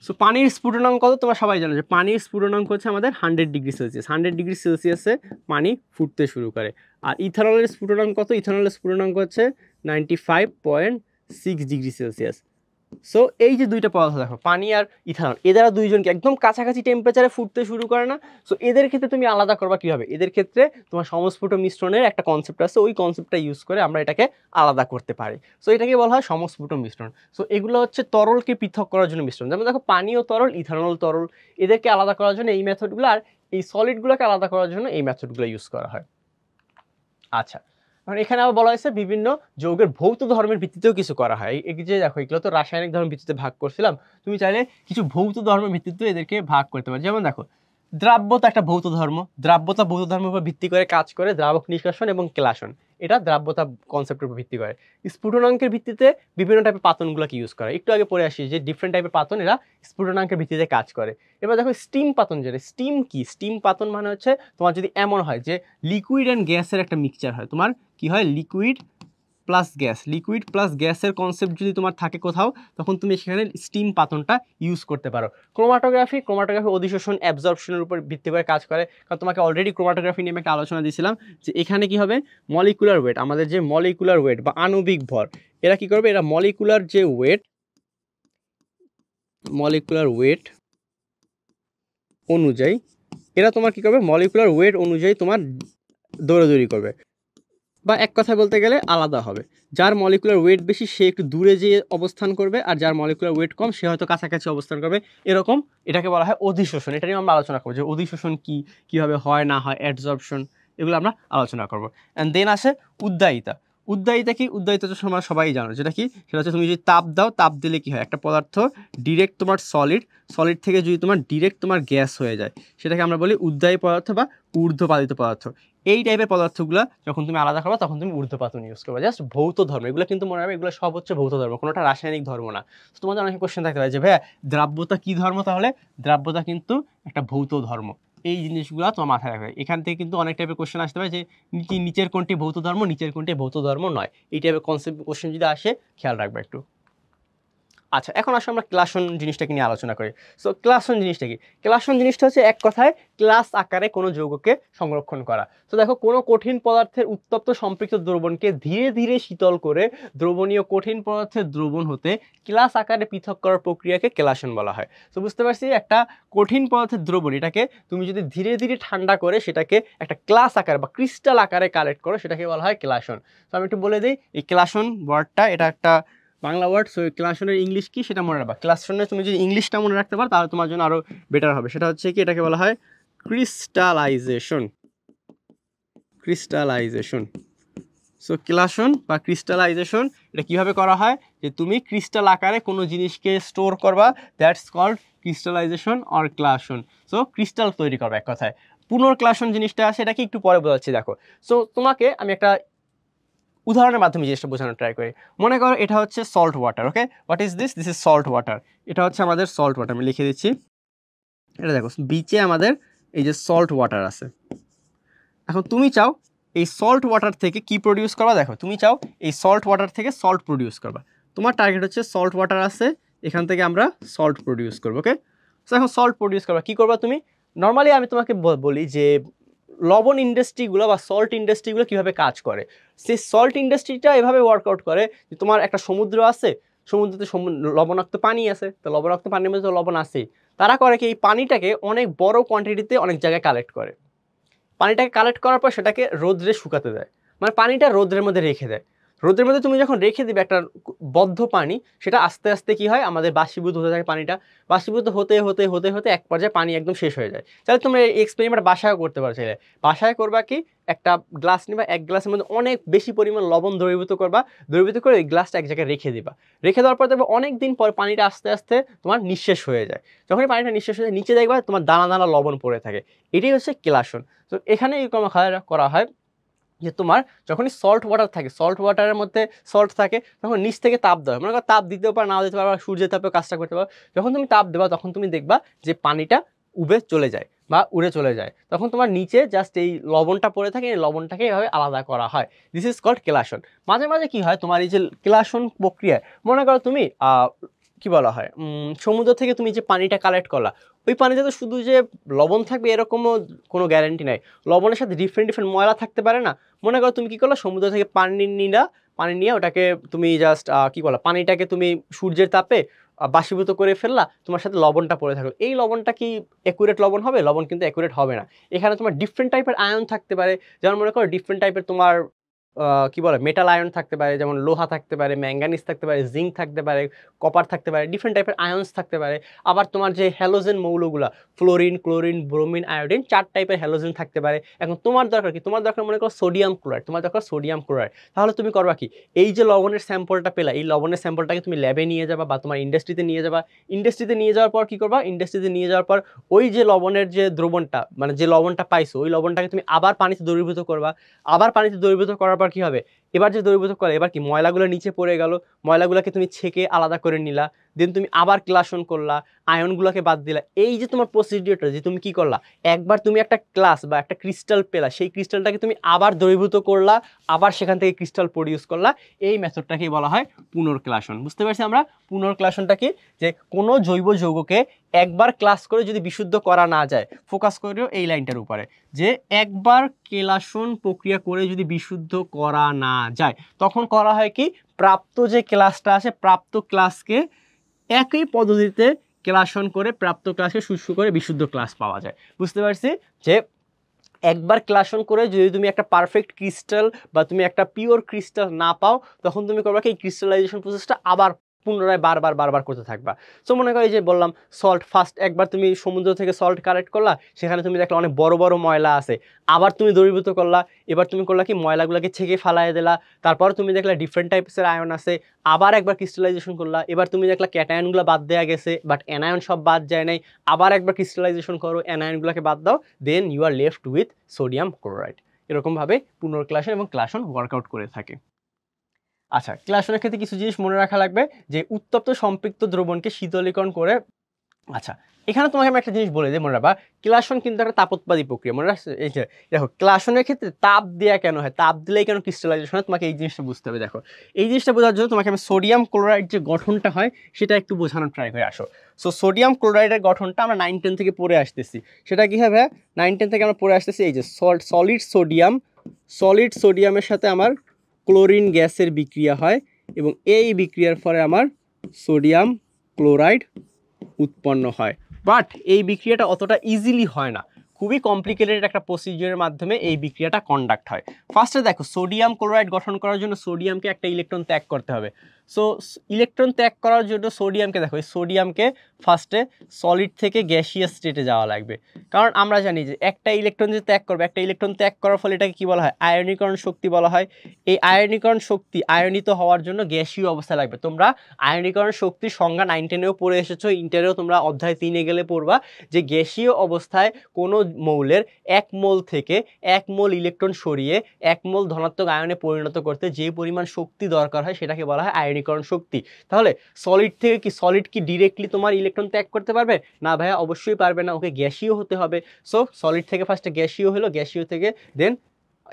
সো পানির স্ফুটনাঙ্ক কত তোমরা সবাই জানো যে পানির স্ফুটনাঙ্ক হচ্ছে আমাদের 100 ডিগ্রি সেলসিয়াস। 100 ডিগ্রি সেলসিয়াসে পানি ফুটতে শুরু করে। আর ইথানলের স্ফুটনাঙ্ক কত? ইথানলের স্ফুটনাঙ্ক হচ্ছে 95.6 ডিগ্রি সেলসিয়াস। সো এই যে দুইটা পদার্থ দেখো, পানি আর ইথানল, এরা দুইজনকে একদম কাছাকাছি টেম্পারেচারে ফুটতে শুরু করে না। সো এদের ক্ষেত্রে তুমি আলাদা করবা কীভাবে? এদের ক্ষেত্রে তোমার সমস্ফুট মিশ্রণের একটা কনসেপ্ট আছে, ওই কনসেপ্টটা ইউজ করে আমরা এটাকে আলাদা করতে পারি। সো এটাকে বলা হয় সমস্ফুট মিশ্রণ। সো এগুলো হচ্ছে তরলকে পৃথক করার জন্য মিশ্রণ। যেমন দেখো পানি ও তরল, ইথানল তরল, এদেরকে আলাদা করার জন্য এই মেথডগুলো, আর এই সলিডগুলোকে আলাদা করার জন্য এই মেথডগুলো ইউজ করা হয়। আচ্ছা, কারণ এখানে আবার বলা হয়েছে বিভিন্ন যৌগের ভৌত ধর্মের ভিত্তিতেও কিছু করা হয়। এই যে দেখো, এগুলো তো রাসায়নিক ধর্মের ভিত্তিতে ভাগ করছিলাম, তুমি চাইলে কিছু ভৌত ধর্মের ভিত্তিতে এদেরকে ভাগ করতে পারো। যেমন দেখো, দ্রাব্যতা একটা ভৌত ধর্ম, দ্রাব্যতা ভৌত ধর্মের উপর ভিত্তি করে কাজ করে দ্রাবক নিষ্কাশন এবং ক্লাসন, এটা দ্রাব্যতা কনসেপ্টের উপর ভিত্তি করে। স্ফুটনাঙ্কের ভিত্তিতে বিভিন্ন টাইপের পাতনগুলোকে ইউজ করে। একটু আগে পরে আসি যে ডিফারেন্ট টাইপের পাতন এরা স্ফুটনাঙ্কের ভিত্তিতে কাজ করে। এবার দেখো স্টিম পাতন, যেটা স্টিম কি, স্টিম পাতন মানে হচ্ছে তোমার যদি এমন হয় যে লিকুইড অ্যান্ড গ্যাসের একটা মিক্সচার হয়, তোমার কি হয় liquid plus gas, liquid plus গ্যাসের কনসেপ্ট যদি তোমার থাকে কোথাও, তখন তুমি সেখানে স্টিম পাতনটা ইউজ করতে পারো। ক্রোমাটোগ্রাফি অধিশোষণ অ্যাবজর্পশনের উপর ভিত্তি করে কাজ করে। কারণ তোমাকে অলরেডি ক্রোমাটোগ্রাফি নিয়ে একটা আলোচনা দিয়েছিলাম যে এখানে কি হবে, মলিকুলার ওয়েট, আমাদের যে মলিকুলার ওয়েট বা আণবিক ভর, এরা কি করবে, এরা মলিকুলার যে ওয়েট, মলিকুলার ওয়েট অনুযায়ী এরা তোমার কি করবে, মলিকুলার ওয়েট অনুযায়ী তোমার দৌড়াদৌড়ি করবে, বা এক কথা বলতে গেলে আলাদা হবে। যার মলিকুলার ওয়েট বেশি সে একটু দূরে যেয়ে অবস্থান করবে, আর যার মলিকুলার ওয়েট কম সে হয়তো কাছাকাছি অবস্থান করবে। এরকম এটাকে বলা হয় অধিশোষণ। এটা নিয়ে আমরা আলোচনা করবো যে অধিশোষণ কি, কীভাবে হয় না হয়, অ্যাডজর্পশন, এগুলো আমরা আলোচনা করবো। অ্যান্ড দেন আসে উদ্দায়িতা। উদ্দায়িতা কি? উদ্দায়িতা তো তোমরা সবাই জানো, যেটা কি, সেটা হচ্ছে তুমি যদি তাপ দাও, তাপ দিলে কি হয়, একটা পদার্থ ডিরেক্ট তোমার সলিড থেকে যদি তোমার ডিরেক্ট তোমার গ্যাস হয়ে যায়, সেটাকে আমরা বলি উদ্দায়ী পদার্থ বা ঊর্ধ্বপাতিত পদার্থ। এই টাইপের পদার্থগুলো যখন তুমি আলাদা করবা তখন তুমি ঊর্ধ্বপাতন ইউজ করবা। জাস্ট ভৌত ধর্ম, এগুলো কিন্তু মনে রাখবে এগুলো সব হচ্ছে ভৌত ধর্ম, কোনোটা রাসায়নিক ধর্ম না। তো তোমাদের অনেক কোশ্চেন থাকতে পারে যে ভাইয়া দ্রাব্যতা কি ধর্ম, তাহলে দ্রাব্যতা কিন্তু একটা ভৌত ধর্ম। এই জিনিসগুলো তোমার মাথায় রাখবে। এখান থেকে কিন্তু অনেক টাইপের কোশ্চেন আসতে পারে যে নিচের কোনটি ভৌত ধর্ম, নিচের কোনটি ভৌত ধর্ম নয়, এই টাইপের কনসেপ্ট কোশ্চেন যদি আসে খেয়াল রাখবে একটু। আচ্ছা, এখন আসলে আমরা ক্লাসন জিনিসটাকে নিয়ে আলোচনা করি। সো ক্লাসন জিনিসটা কি? ক্লাসন জিনিসটা হচ্ছে এক কথায় ক্লাস আকারে কোনো যৌগকে সংরক্ষণ করা। তো দেখো, কোনো কঠিন পদার্থের উত্তপ্ত সম্পৃক্ত দ্রবণকে ধীরে ধীরে শীতল করে দ্রবণীয় কঠিন পদার্থের দ্রবণ হতে ক্লাস আকারে পৃথক করার প্রক্রিয়াকে ক্লাসন বলা হয়। তো বুঝতে পারছি, একটা কঠিন পদার্থের দ্রবণ, এটাকে তুমি যদি ধীরে ধীরে ঠান্ডা করে সেটাকে একটা ক্লাস আকারে বা ক্রিস্টাল আকারে কালেক্ট করো, সেটাকে বলা হয় ক্লাসন। তো আমি একটু বলে দিই, এই ক্লাসন ওয়ার্ডটা এটা একটা বাংলা ওয়ার্ড। সো ক্লাসনের ইংলিশ কি সেটা মনে রাখবা। ক্লাসনের তুমি যদি ইংলিশটা মনে রাখতে পারো তাহলে তোমার জন্য আরো বেটার হবে। সেটা হচ্ছে কি, এটাকে বলা হয় ক্রিস্টালাইজেশন। ক্রিস্টালাইজেশন। সো ক্লাসন বা ক্রিস্টালাইজেশন এটা কিভাবে করা হয়, যে তুমি ক্রিস্টাল আকারে কোনো জিনিসকে স্টোর করবা, দ্যাটস কল্ড ক্রিস্টালাইজেশন অর ক্লাসন। সো ক্রিস্টাল তৈরি করবা এক কথায়। পুনর্ক্লাসন জিনিসটা আছে, এটাকে একটু পরে বোঝাচ্ছি। দেখো, সো তোমাকে আমি একটা উদাহরণের মাধ্যমে জিনিসটা বোঝানোর ট্রাই করি। মনে করো এটা হচ্ছে salt water. Okay, what is this? This is salt water. এটা হচ্ছে আমাদের সল্ট ওয়াটার, আমি লিখে দিচ্ছি। এটা দেখো, বিচে আমাদের এই যে সল্ট ওয়াটার আছে। এখন তুমি চাও এই সল্ট ওয়াটার থেকে কি প্রডিউস করবা? দেখো, তুমি চাও এই সল্ট ওয়াটার থেকে সল্ট প্রডিউস করবা। তোমার টার্গেট হচ্ছে সল্ট ওয়াটার আছে, এখান থেকে আমরা সল্ট প্রডিউস করবো। ওকে, সো এখন সল্ট প্রডিউস করবা, কী করবা তুমি? নর্মালি আমি তোমাকে বলি যে লবণ ইন্ডাস্ট্রিগুলো বা সল্ট ইন্ডাস্ট্রিগুলো কীভাবে কাজ করে। সেই সল্ট ইন্ডাস্ট্রিটা এভাবে ওয়ার্কআউট করে যে তোমার একটা সমুদ্র আছে, সমুদ্রতে লবণাক্ত পানি আছে, তো লবণাক্ত পানির মধ্যে তো লবণ আছেই। তারা করে কি, এই পানিটাকে অনেক বড় কোয়ান্টিটিতে অনেক জায়গায় কালেক্ট করে। পানিটাকে কালেক্ট করার পর সেটাকে রোদ্রে শুকাতে দেয়, মানে পানিটা রোদ্রের মধ্যে রেখে দেয়। রোদের মধ্যে তুমি যখন রেখে দিবে একটা বদ্ধ পানি, সেটা আস্তে আস্তে কি হয়, আমাদের বাষ্পীভূত হতে থাকে। পানিটা বাষ্পীভূত হতে হতে হতে হতে এক পর্যায়ে পানি একদম শেষ হয়ে যায়। তাহলে তোমরা এই এক্সপেরিমেন্ট বাসায়ও করতে পারো। চাইলে বাসায় করবা কি, একটা গ্লাস নিবা, এক গ্লাসের মধ্যে অনেক বেশি পরিমাণ লবণ দ্রবীভূত করবা, দ্রবীভূত করে এই গ্লাসটা এক জায়গায় রেখে দিবা। রেখে দেওয়ার পর দেখবে অনেক দিন পর পানিটা আস্তে আস্তে তোমার নিঃশেষ হয়ে যায়। যখনই পানিটা নিঃশেষ হয়ে যায়, নিচে দেখবা তোমার দানা দানা লবণ পড়ে থাকে। এটাই হচ্ছে কেলাসন। তো এখানে এরকম করা হয় যে তোমার যখনই সল্ট ওয়াটার থাকে, সল্ট ওয়াটারের মধ্যে সল্ট থাকে, তখন নিচ থেকে তাপ দেওয়া হয়। মনে করো তাপ দিতেও পারো, নাও দিতে পারো, সূর্যের তাপেও কাজটা করতে পারো। যখন তুমি তাপ দেবা তখন তুমি দেখবা যে পানিটা উবে চলে যায় বা উড়ে চলে যায়। তখন তোমার নিচে জাস্ট এই লবণটা পড়ে থাকে, এই লবণটাকে এভাবে আলাদা করা হয়। দিস ইজ কল্ড কেলাসন। মাঝে মাঝে কি হয়, তোমার এই যে কেলাসন প্রক্রিয়ায় মনে করো তুমি কি বলা হয়, সমুদ্র থেকে তুমি যে পানিটা কালেক্ট করলা, ওই পানিতে তো শুধু যে লবণ থাকবে এরকমও কোনো গ্যারান্টি নাই। লবণের সাথে ডিফারেন্ট ডিফারেন্ট ময়লা থাকতে পারে না। মনে করো তুমি কী করলা, সমুদ্র থেকে পানি নিয়ে ওটাকে তুমি জাস্ট কী বলা, পানিটাকে তুমি সূর্যের তাপে বাষ্পীভূত করে ফেললা, তোমার সাথে লবণটা পড়ে থাকলো। এই লবণটা কি অ্যাকুরেট লবণ হবে? লবণ কিন্তু অ্যাকুরেট হবে না। এখানে তোমার ডিফারেন্ট টাইপের আয়ন থাকতে পারে। যেমন মনে করো ডিফারেন্ট টাইপের তোমার কি বলে, মেটাল আয়ন থাকতে পারে, যেমন লোহা থাকতে পারে, ম্যাঙ্গানিজ থাকতে পারে, জিঙ্ক থাকতে পারে, কপার থাকতে পারে, ডিফারেন্ট টাইপের আয়ন্স থাকতে পারে। আবার তোমার যে হ্যালোজেন মৌলগুলা, ফ্লোরিন, ক্লোরিন, ব্রোমিন, আয়োডিন, 4 টাইপের হ্যালোজেন থাকতে পারে। এখন তোমার দরকার কি? তোমার দরকার মনে করো সোডিয়াম ক্লোরাইড, তোমার দরকার সোডিয়াম ক্লোরাইড। তাহলে তুমি করবা কি, এই যে লবণের স্যাম্পলটা পেলা, এই লবণের স্যাম্পলটাকে তুমি ল্যাবে নিয়ে যাবা বা তোমার ইন্ডাস্ট্রিতে নিয়ে যাবা। ইন্ডাস্ট্রিতে নিয়ে যাওয়ার পর কি করবা, ইন্ডাস্ট্রিতে নিয়ে যাওয়ার পর ওই যে লবণের যে দ্রবণটা, মানে যে লবণটা পাইছো, ওই লবণটাকে তুমি আবার পানিতে দ্রবীভূত করবা। আবার পানিতে দ্রবীভূত করার পর কি হবে, এবার যে দ্রবীভূত করে, এবার কি ময়লাগুলো নিচে পড়ে গেল, ময়লাগুলোকে তুমি ছেঁকে আলাদা করে নিলা, দেন তুমি আবার ক্লাসন করলা, আয়নগুলোকে বাদ দিলা। এই যে তোমার প্রসিডিওরটা, যে তুমি কি করলা, একবার তুমি একটা ক্লাস বা একটা ক্রিস্টাল পেলা, সেই ক্রিস্টালটাকে তুমি আবার দ্রবীভূত করলা, আবার সেখান থেকে ক্রিস্টাল প্রডিউস করলা। এই মেথডটাকেই বলা হয় পুনর্ক্লাসন। বুঝতে পারছি আমরা পুনর্ক্লাসনটা কি, যে কোনো জৈব যৌগকে একবার ক্লাস করে যদি বিশুদ্ধ করা না যায়, ফোকাস করেও এই লাইনটার উপরে, যে একবার কেলাসন প্রক্রিয়া করে যদি বিশুদ্ধ করা না যায়, তখন করা হয় কি, প্রাপ্ত যে ক্লাসটা আছে, প্রাপ্ত ক্লাসকে একই পদ্ধতিতে কেলাসন করে প্রাপ্ত ক্লাসকে শুষ্ক করে বিশুদ্ধ ক্লাস পাওয়া যায়। বুঝতে পারছি যে একবার ক্লাসন করে যদি তুমি একটা পারফেক্ট ক্রিস্টাল বা তুমি একটা পিওর ক্রিস্টাল না পাও, তখন তুমি করবা কি, এই ক্রিস্টালাইজেশন প্রসেসটা আবার পুনরায় বারবার করতে থাকবা। সো মনে করো এই যে বললাম সল্ট, ফার্স্ট একবার তুমি সমুদ্র থেকে সল্ট কালেক্ট করলা, সেখানে তুমি দেখলা অনেক বড় বড় ময়লা আছে, আবার তুমি দ্রবীভূত করলা, এবার তুমি করলা কি, ময়লাগুলোকে ছেঁকে ফালাই দিলা, তারপর তুমি দেখলা ডিফারেন্ট টাইপসের আয়ন আছে, আবার একবার ক্রিস্টালাইজেশন করলা, এবার তুমি দেখলা ক্যাটায়নগুলো বাদ দেওয়া গেছে, বাট অ্যানায়ন সব বাদ যায় নাই, আবার একবার ক্রিস্টালাইজেশন করো, অ্যানায়নগুলোকে বাদ দাও, then you are left with sodium chloride. এরকমভাবে পুনর্ক্লাসন এবং ক্লাসন ওয়ার্কআউট করে থাকে। আচ্ছা, ক্লাসনের ক্ষেত্রে কিছু জিনিস মনে রাখা লাগবে, যে উত্তপ্ত সম্পৃক্ত দ্রবণকে শীতলীকরণ করে। আচ্ছা, এখানে তোমাকে আমি একটা জিনিস বলে দিই, মনে রাখবা ক্লাসন কিন্তু একটা তাপোৎপাদী প্রক্রিয়া, মনে রাখছো? এই যে দেখো ক্লাসনের ক্ষেত্রে তাপ দেওয়া কেন হয়, তাপ দিলেই কেন ক্রিস্টালাইজেশন হয়, তোমাকে এই জিনিসটা বুঝতে হবে। দেখো এই জিনিসটা বোঝার জন্য তোমাকে আমি সোডিয়াম ক্লোরাইড যে গঠনটা হয় সেটা একটু বোঝানোর ট্রাই করে আসো। সো সোডিয়াম ক্লোরাইডের গঠনটা আমরা 9-10 থেকে পড়ে আসতেছি, সেটা কি হবে 9-10 থেকে আমরা পড়ে আসতেছি, এই যে সলিড সোডিয়ামের সাথে আমার ক্লোরিন গ্যাসের বিক্রিয়া হয় এবং এই বিক্রিয়ার ফলে আমার সোডিয়াম ক্লোরাইড উৎপন্ন হয়। বাট এই বিক্রিয়াটা অতটা ইজিলি হয় না, খুবই কমপ্লিকেটেড একটা প্রসিজিওরের মাধ্যমে এই বিক্রিয়াটা কন্ডাক্ট হয়। ফার্স্টে দেখো সোডিয়াম ক্লোরাইড গঠন করার জন্য সোডিয়ামকে একটা ইলেকট্রন ত্যাগ করতে হবে। সো ইলেকট্রন ত্যাগ করার জন্য সোডিয়ামকে দেখো, এই সোডিয়ামকে ফার্স্টে সলিড থেকে গ্যাসিয়াস স্টেটে যাওয়া লাগবে, কারণ আমরা জানি যে একটা ইলেকট্রন যে ত্যাগ করবে, একটা ইলেকট্রন ত্যাগ করার ফলে এটাকে কী বলা হয়, আয়নীকরণ শক্তি বলা হয়। এই আয়নীকরণ শক্তি আয়নিত হওয়ার জন্য গ্যাসীয় অবস্থা লাগবে। তোমরা আয়নীকরণ শক্তির সংজ্ঞা 9-10-এও পড়ে এসেছো, ইন্টারেও তোমরা অধ্যায় 3-এ গেলে পড়বা যে গ্যাসীয় অবস্থায় কোনো মৌলের 1 মোল থেকে 1 মোল ইলেকট্রন সরিয়ে 1 মোল ধনাত্মক আয়নে পরিণত করতে যে পরিমাণ শক্তি দরকার হয় সেটাকে বলা হয় আয়নীকরণ শক্তি। তাহলে সলিড কি ডিরেক্টলি তোমার ইলেকট্রন ত্যাগ করতে পারবে না? ভাইয়া অবশ্যই পারবে না, ওকে গ্যাসীয় হতে হবে। সো সলিড থেকে ফার্স্টে গ্যাসীয় হলো, গ্যাসীয় থেকে দেন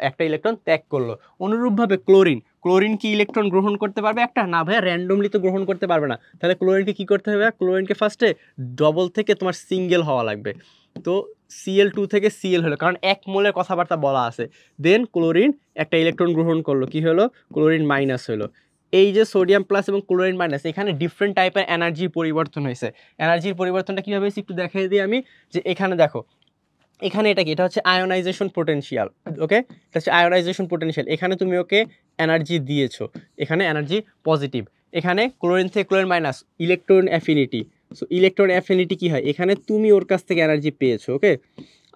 একটা ইলেকট্রন ত্যাগ করলো। অনুরূপভাবে ক্লোরিন কি ইলেকট্রন গ্রহণ করতে পারবে একটা? না ভাইয়া, র্যান্ডমলি তো গ্রহণ করতে পারবে না। তাহলে ক্লোরিনকে কি করতে হবে? ক্লোরিনকে ফার্স্টে ডবল থেকে তোমার সিঙ্গেল হওয়া লাগবে। তো Cl2 থেকে Cl হলো, কারণ 1 মোলের কথাবার্তা বলা আছে। দেন ক্লোরিন একটা ইলেকট্রন গ্রহণ করলো, কি হলো? ক্লোরিন মাইনাস হলো। এই যে সোডিয়াম প্লাস এবং ক্লোরিন মাইনাস, এখানে ডিফারেন্ট টাইপের এনার্জির পরিবর্তন হয়েছে। এনার্জির পরিবর্তনটা কীভাবে হয়েছে একটু দেখিয়ে দিই আমি, যে এখানে দেখো, এখানে এটা কি, এটা হচ্ছে আয়োনাইজেশন পোটেনশিয়াল। ওকে, এটা হচ্ছে আয়োনাইজেশন পোটেনশিয়াল। এখানে তুমি ওকে এনার্জি দিয়েছো, এখানে এনার্জি পজিটিভ। এখানে ক্লোরিন থেকে chlorine minus, electron affinity. So electron affinity কি হয়, এখানে তুমি ওর কাছ থেকে এনার্জি পেয়েছো। ওকে,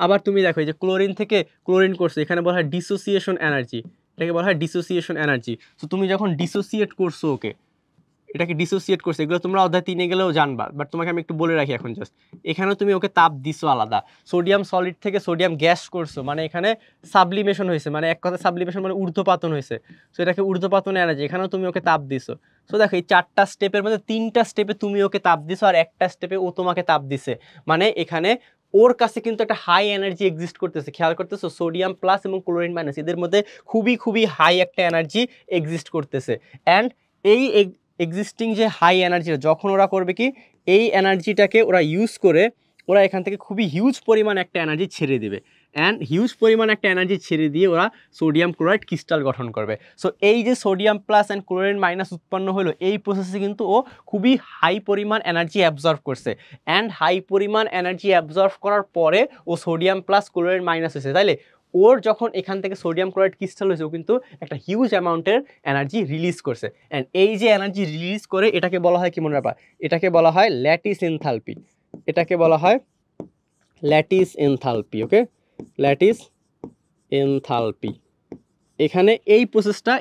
আবার তুমি দেখো এই যে ক্লোরিন থেকে ক্লোরিন করছো, এখানে বলা হয় ডিসোসিয়েশন এনার্জি, এটাকে বলা হয় ডিসোসিয়েশন এনার্জি। সো তুমি যখন ডিসোসিয়েট করছো ওকে, এটাকে ডিসোসিয়েট করছে, এগুলো তোমরা অধ্যায় 3-এ গেলেও জানবা, বাট তোমাকে আমি একটু বলে রাখি এখন জাস্ট। এখানেও তুমি ওকে তাপ দিছো আলাদা, সোডিয়াম সলিড থেকে সোডিয়াম গ্যাস করছো, মানে এখানে সাবলিমেশন হয়েছে, মানে এক কথা সাবলিমেশন মানে ঊর্ধ্বপাতন হয়েছে। সো এটাকে ঊর্ধ্বপাতন এনার্জি, এখানেও তুমি ওকে তাপ দিছো। সো দেখো এই 4টা স্টেপের মধ্যে 3টা স্টেপে তুমি ওকে তাপ দিছো আর একটা স্টেপে ও তোমাকে তাপ দিছে, মানে এখানে ওর কাছে কিন্তু একটা হাই এনার্জি এক্সিস্ট করতেছে। খেয়াল করতেছো, সোডিয়াম প্লাস এবং ক্লোরিন মাইনাস এদের মধ্যে খুবই হাই একটা এনার্জি এক্সিস্ট করতেছে। অ্যান্ড এই এক্সিস্টিং যে হাই এনার্জিটা যখন ওরা করবে কি, এই এনার্জিটাকে ওরা ইউজ করে ওরা এখান থেকে খুবই হিউজ পরিমাণ একটা এনার্জি ছেড়ে দেবে। অ্যান্ড হিউজ পরিমাণ একটা এনার্জি ছেড়ে দিয়ে ওরা সোডিয়াম ক্লোরাইড ক্রিস্টাল গঠন করবে। সো এই যে sodium plus and chlorine minus উৎপন্ন হলো, এই প্রসেসে কিন্তু ও খুবই হাই পরিমাণ এনার্জি অ্যাবজর্ভ করছে। অ্যান্ড হাই পরিমাণ এনার্জি অ্যাবজর্ভ করার পরে ও সোডিয়াম প্লাস ক্লোরিন মাইনাস হয়েছে। তাইলে ওর যখন এখান থেকে সোডিয়াম ক্লোরাইড ক্রিস্টাল হয়েছে, ও কিন্তু একটা হিউজ অ্যামাউন্টের এনার্জি রিলিজ করছে। অ্যান্ড এই যে এনার্জি রিলিজ করে এটাকে বলা হয় কি মনে রাখবা, এটাকে বলা হয় ল্যাটিস এনথালপি। এটাকে বলা হয় ল্যাটিস এনথালপি। ওকে, ল্যাটিস এনথালপি। এখানে এই প্রসেসটা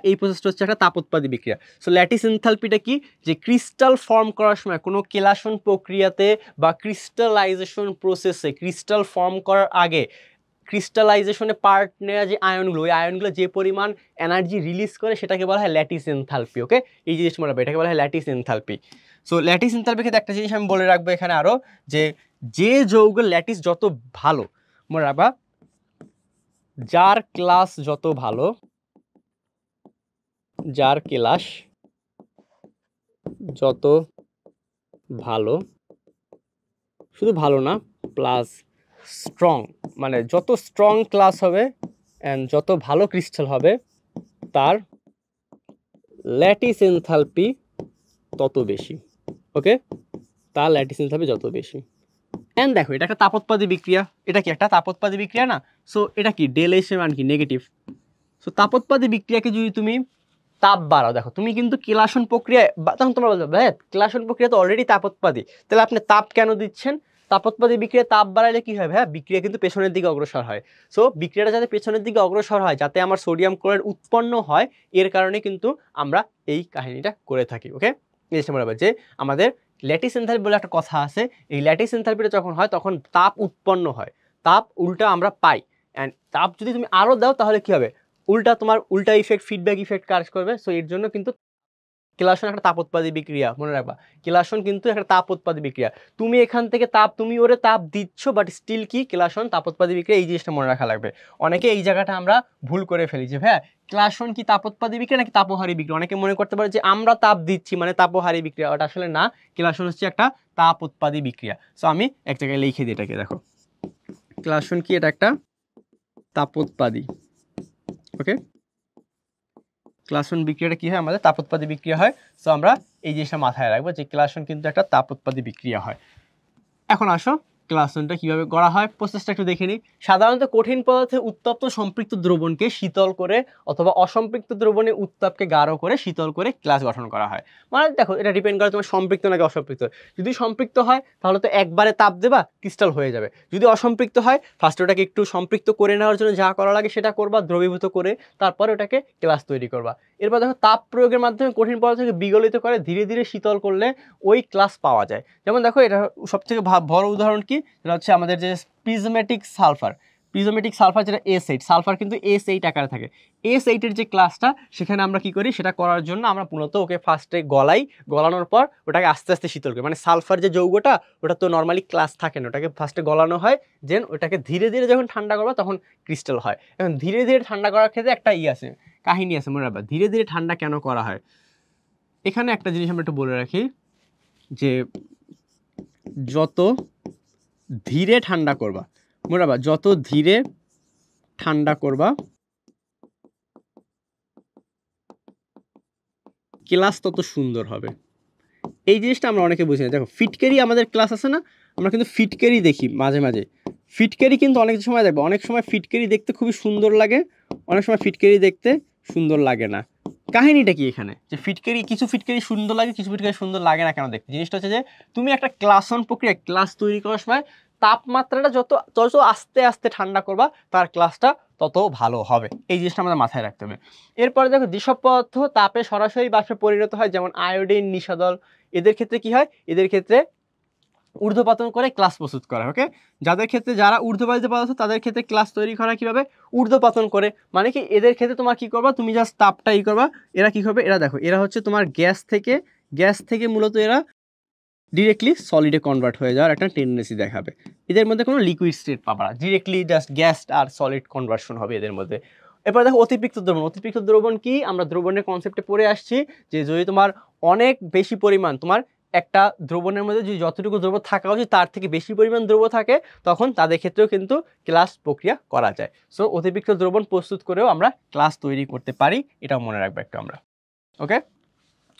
হচ্ছে একটা তাপোৎপাদী বিক্রিয়া। সো ল্যাটিস এনথালপিটা কি, যে ক্রিস্টাল ফর্ম করার সময় কোনো কেলাসন প্রক্রিয়াতে বা ক্রিস্টালাইজেশন প্রসেসে ক্রিস্টাল ফর্ম করার আগে ক্রিস্টালাইজেশনে পার্ট নেওয়া যে আয়নগুলো, ওই আয়নগুলো যে পরিমাণ এনার্জি রিলিজ করে সেটাকে বলা হয় ল্যাটিস এনথালপি। ওকে, এই জিনিসটা মনে রাখবে, এটাকে বলা হয় ল্যাটিস এনথালপি। সো ল্যাটিস এনথালপির ক্ষেত্রে একটা জিনিস আমি বলে রাখবো এখানে আরও, যে যৌগের ল্যাটিস যত ভালো, মনে রাখবা যার ক্লাস যত ভালো, যার ক্লাস যত ভালো, শুধু ভালো না প্লাস স্ট্রং, মানে যত স্ট্রং ক্লাস হবে অ্যান্ড যত ভালো ক্রিস্টাল হবে তার ল্যাটিস এনথালপি তত বেশি। ওকে, তার ল্যাটিস এনথালপি যত বেশি। অ্যান্ড দেখো এটা একটা তাপোৎপাদী বিক্রিয়া, এটা কি একটা তাপোৎপাদী বিক্রিয়া না? সো এটা কি ডেল এস এর মান কি নেগেটিভ। সো তাপোৎপাদী বিক্রিয়াকে যদি তুমি তাপ বাড়াও, দেখো তুমি কিন্তু কেলাসন প্রক্রিয়া, তখন তোমরা বলবে ভাই কেলাসন প্রক্রিয়া তো অলরেডি তাপোৎপাদী, তাহলে আপনি তাপ কেন দিচ্ছেন? তাপোৎপাদী বিক্রিয়া তাপ বাড়াইলে কি হয় ভাইয়া, বিক্রিয়া কিন্তু পেছনের দিকে অগ্রসর হয়। সো বিক্রিয়াটা যাতে পেছনের দিকে অগ্রসর হয়, যাতে আমার সোডিয়াম ক্লোরাইড উৎপন্ন হয়, এর কারণে কিন্তু আমরা এই কাহিনীটা করে থাকি। ওকে, এই সময় যে আমাদের ল্যাটিস এনথালপি বলে একটা কথা আছে, এই ল্যাটিস এনথালপিটা যখন হয় তখন তাপ উৎপন্ন হয়, তাপ উল্টা আমরা পাই। অ্যান্ড তাপ যদি তুমি আরও দাও তাহলে কী হবে, উল্টা তোমার উল্টা ইফেক্ট, ফিডব্যাক ইফেক্ট কাজ করবে। সো এর জন্য কিন্তু কেলাসন একটা তাপ উৎপাদী বিক্রিয়া, মনে রাখবা কেলাসন কিন্তু একটা তাপ উৎপাদী বিক্রিয়া। তুমি এখান থেকে তুমি ওরে তাপ দিচ্ছ, বাট স্টিল কি কেলাসন তাপ উৎপাদী বিক্রিয়া, এই জিনিসটা মনে রাখা লাগবে। অনেকে এই জায়গাটা আমরা ভুল করে ফেলি যে ভাইয়া কেলাসন কি তাপ উৎপাদী বিক্রিয়া নাকি তাপহারী বিক্রিয়া। অনেকে মনে করতে পারে যে আমরা তাপ দিচ্ছি মানে তাপহারী বিক্রিয়া, ওটা আসলে না, কেলাসন হচ্ছে একটা তাপ উৎপাদী বিক্রিয়া। সো আমি এক জায়গায় লিখে দিই এটাকে, দেখো কেলাসন কি, এটা একটা তাপ উৎপাদী, ওকে। কেলাসন বিক্রিয়াটা কি হয়, আমাদের তাপ উৎপাদী বিক্রিয়া হয়। সো আমরা এই জিনিসটা মাথায় রাখবো যে কেলাসন কিন্তু একটা তাপ উৎপাদী বিক্রিয়া হয়। এখন আসো কেলাসনটা কিভাবে করা হয়, প্রসেসটা একটু দেখে নিই। সাধারণত কঠিন পদার্থে উত্তপ্ত সম্পৃক্ত দ্রবণকে শীতল করে অথবা অসম্পৃক্ত দ্রবণে উত্তাপকে গাঢ় করে শীতল করে গ্লাস গঠন করা হয়। মানে দেখো এটা ডিপেন্ড করে তোমার সম্পৃক্ত নাকি অসম্পৃক্ত। যদি সম্পৃক্ত হয় তাহলে তো একবারে তাপ দেবা, ক্রিস্টাল হয়ে যাবে। যদি অসম্পৃক্ত হয় ফার্স্ট ওটাকে একটু সম্পৃক্ত করে নেওয়ার জন্য যা করা লাগে সেটা করবা, দ্রবীভূত করে তারপর ওটাকে গ্লাস তৈরি করবা। এরপর দেখো তাপ প্রয়োগের মাধ্যমে কঠিন পদার্থকে বিগলিত করে ধীরে ধীরে শীতল করলে ওই গ্লাস পাওয়া যায়। যেমন দেখো এটা সবথেকে বড় উদাহরণ কি, এটা হচ্ছে আমাদের যে প্রিজমেটিক সালফার, প্রিজমেটিক সালফার যেটা S8, সালফার কিন্তু S8 আকারে থাকে। S8 এর যে ক্লাসটা সেখানে আমরা কি করি, সেটা করার জন্য আমরা মূলত ওকে ফার্স্টে গলানোর পর ওটাকে আস্তে আস্তে শীতল করি। মানে সালফার যে যৌগটা ওটা তো নর্মালি ক্লাস থাকে না, ওটাকে ফার্স্টে গলানো হয়, দেন ওটাকে ধীরে ধীরে যখন ঠান্ডা করবো তখন ক্রিস্টাল হয়। এখন ধীরে ধীরে ঠান্ডা করার ক্ষেত্রে একটা আছে, কাহিনী আছে, মনে রাখবা ধীরে ধীরে ঠান্ডা কেন করা হয়। এখানে একটা জিনিস আমরা একটু বলে রাখি যে যত ধীরে ঠান্ডা করবা, মনে রাখবা যত ধীরে ঠান্ডা করবা ক্লাস তত সুন্দর হবে। এই জিনিসটা আমরা অনেকে বুঝি না। দেখো ফিটকারি আমাদের ক্লাস আছে না, আমরা কিন্তু ফিটকারি দেখি মাঝে মাঝে। ফিটকারি কিন্তু অনেক সময় দেখবো, অনেক সময় ফিটকারি দেখতে খুবই সুন্দর লাগে, অনেক সময় ফিটকারি দেখতে সুন্দর লাগে না। কাহিনীটা কি এখানে, যে ফিটকারি কিছু ফিটকারি সুন্দর লাগে, কিছু ফিটকারি সুন্দর লাগে না কেন দেখতে। জিনিসটা হচ্ছে যে তুমি একটা ক্লাসন প্রক্রিয়া ক্লাস তৈরি করার সময় তাপমাত্রাটা যত যত আস্তে আস্তে ঠান্ডা করবা তার ক্লাসটা তত ভালো হবে। এই জিনিসটা আমাদের মাথায় রাখতে হবে। এরপরে দেখো যেসব পদার্থ তাপে সরাসরি বাষ্পে পরিণত হয়, যেমন আয়োডিন, নিশাদল, এদের ক্ষেত্রে কি হয়, এদের ক্ষেত্রে ঊর্ধ্বপাতন করে ক্লাস প্রস্তুত করা হয়, ওকে। যাদের ক্ষেত্রে যারা ঊর্ধ্বপাতিত পদার্থ তাদের ক্ষেত্রে ক্লাস তৈরি করা কিভাবে, ঊর্ধ্বপাতন করে। মানে কি এদের ক্ষেত্রে তোমার কি করবা, তুমি জাস্ট তাপটা করবা, এরা কি করবে, এরা দেখো এরা হচ্ছে তোমার গ্যাস থেকে মূলত এরা ডিরেক্টলি সলিডে কনভার্ট হয়ে যাওয়ার একটা টেন্ডেন্সি দেখাবে। এদের মধ্যে কোনো লিকুইড স্টেট পাবা না, ডিরেক্টলি জাস্ট গ্যাস আর সলিড কনভার্সন হবে এদের মধ্যে। এরপর দেখো অতিরিক্ত দ্রবণ। অতিরিক্ত দ্রবণ কি, আমরা দ্রবণের কনসেপ্টে পড়ে আসছি যে যদি তোমার অনেক বেশি পরিমাণ, তোমার একটা দ্রবণের মধ্যে যদি যতটুকু দ্রব্য থাকা উচিত তার থেকে বেশি পরিমাণ দ্রব্য থাকে তখন তাদের ক্ষেত্রেও কিন্তু ক্লাস প্রক্রিয়া করা যায়। সো অতিরিক্ত দ্রবণ প্রস্তুত করেও আমরা ক্লাস তৈরি করতে পারি, এটাও মনে রাখবো একটু আমরা, ওকে।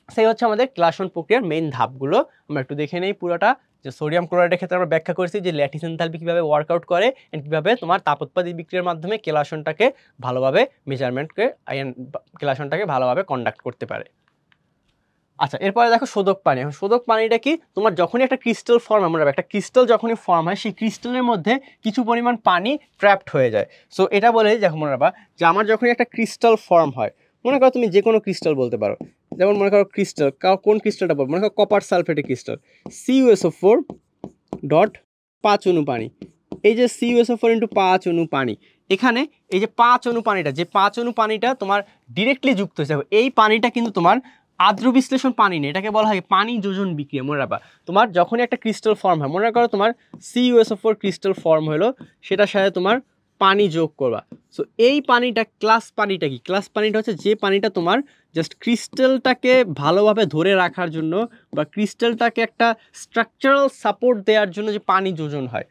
সেই হচ্ছে আমাদের ক্লাসন প্রক্রিয়ার মেইন ধাপগুলো। আমরা একটু দেখে নেই পুরোটা। যে সোডিয়াম ক্লোরাইডের ক্ষেত্রে আমরা ব্যাখ্যা করেছি যে ল্যাটিস এনথালপি কীভাবে ওয়ার্কআউট করে এন্ড কীভাবে তোমার তাপোৎপাদী বিক্রিয়ার মাধ্যমে কেলাসনটাকে ভালোভাবে মেজারমেন্টকে কেলাসনটাকে ভালোভাবে কন্ডাক্ট করতে পারে। আচ্ছা, এরপরে দেখো শোধক পানি। এখন শোধক পানিটা কি, তোমার যখনই একটা ক্রিস্টাল ফর্ম, আমরা একটা ক্রিস্টাল যখনই ফর্ম হয় সেই ক্রিস্টালের মধ্যে কিছু পরিমাণ পানি ট্র্যাপড হয়ে যায়। সো এটা বলে দেখো মনে রাখবা যে আমার যখনই একটা ক্রিস্টাল ফর্ম হয়, মনে করো তুমি যে কোনো ক্রিস্টাল বলতে পারো, যেমন মনে করো ক্রিস্টাল, কোন ক্রিস্টালটা বলবো, মনে করো কপার সালফেটের ক্রিস্টাল, CuSO4 ডট 5 অণু পানি। এই যে CuSO4 × 5 অণু পানি, এখানে এই যে 5 অণু পানিটা, যে 5 অণু পানিটা তোমার ডিরেক্টলি যুক্ত হয়েছে, এই পানিটা কিন্তু তোমার আর্দ্র বিশ্লেষণ পানি নেই, এটাকে বলা হয় পানি যোজন বিক্রিয়া। মনে রাখবা তোমার যখনই একটা ক্রিস্টাল ফর্ম হয়, মনে করো তোমার CuSO4 ক্রিস্টাল ফর্ম হলো, সেটার সাথে তোমার পানি যোগ করবা। সো এই পানিটা ক্লাস পানিটা কি, ক্লাস পানিটা হচ্ছে যে পানিটা তোমার জাস্ট ক্রিস্টালটাকে ভালোভাবে ধরে রাখার জন্য বা ক্রিস্টালটাকে একটা স্ট্রাকচারাল সাপোর্ট দেওয়ার জন্য যে পানি যোজন হয়,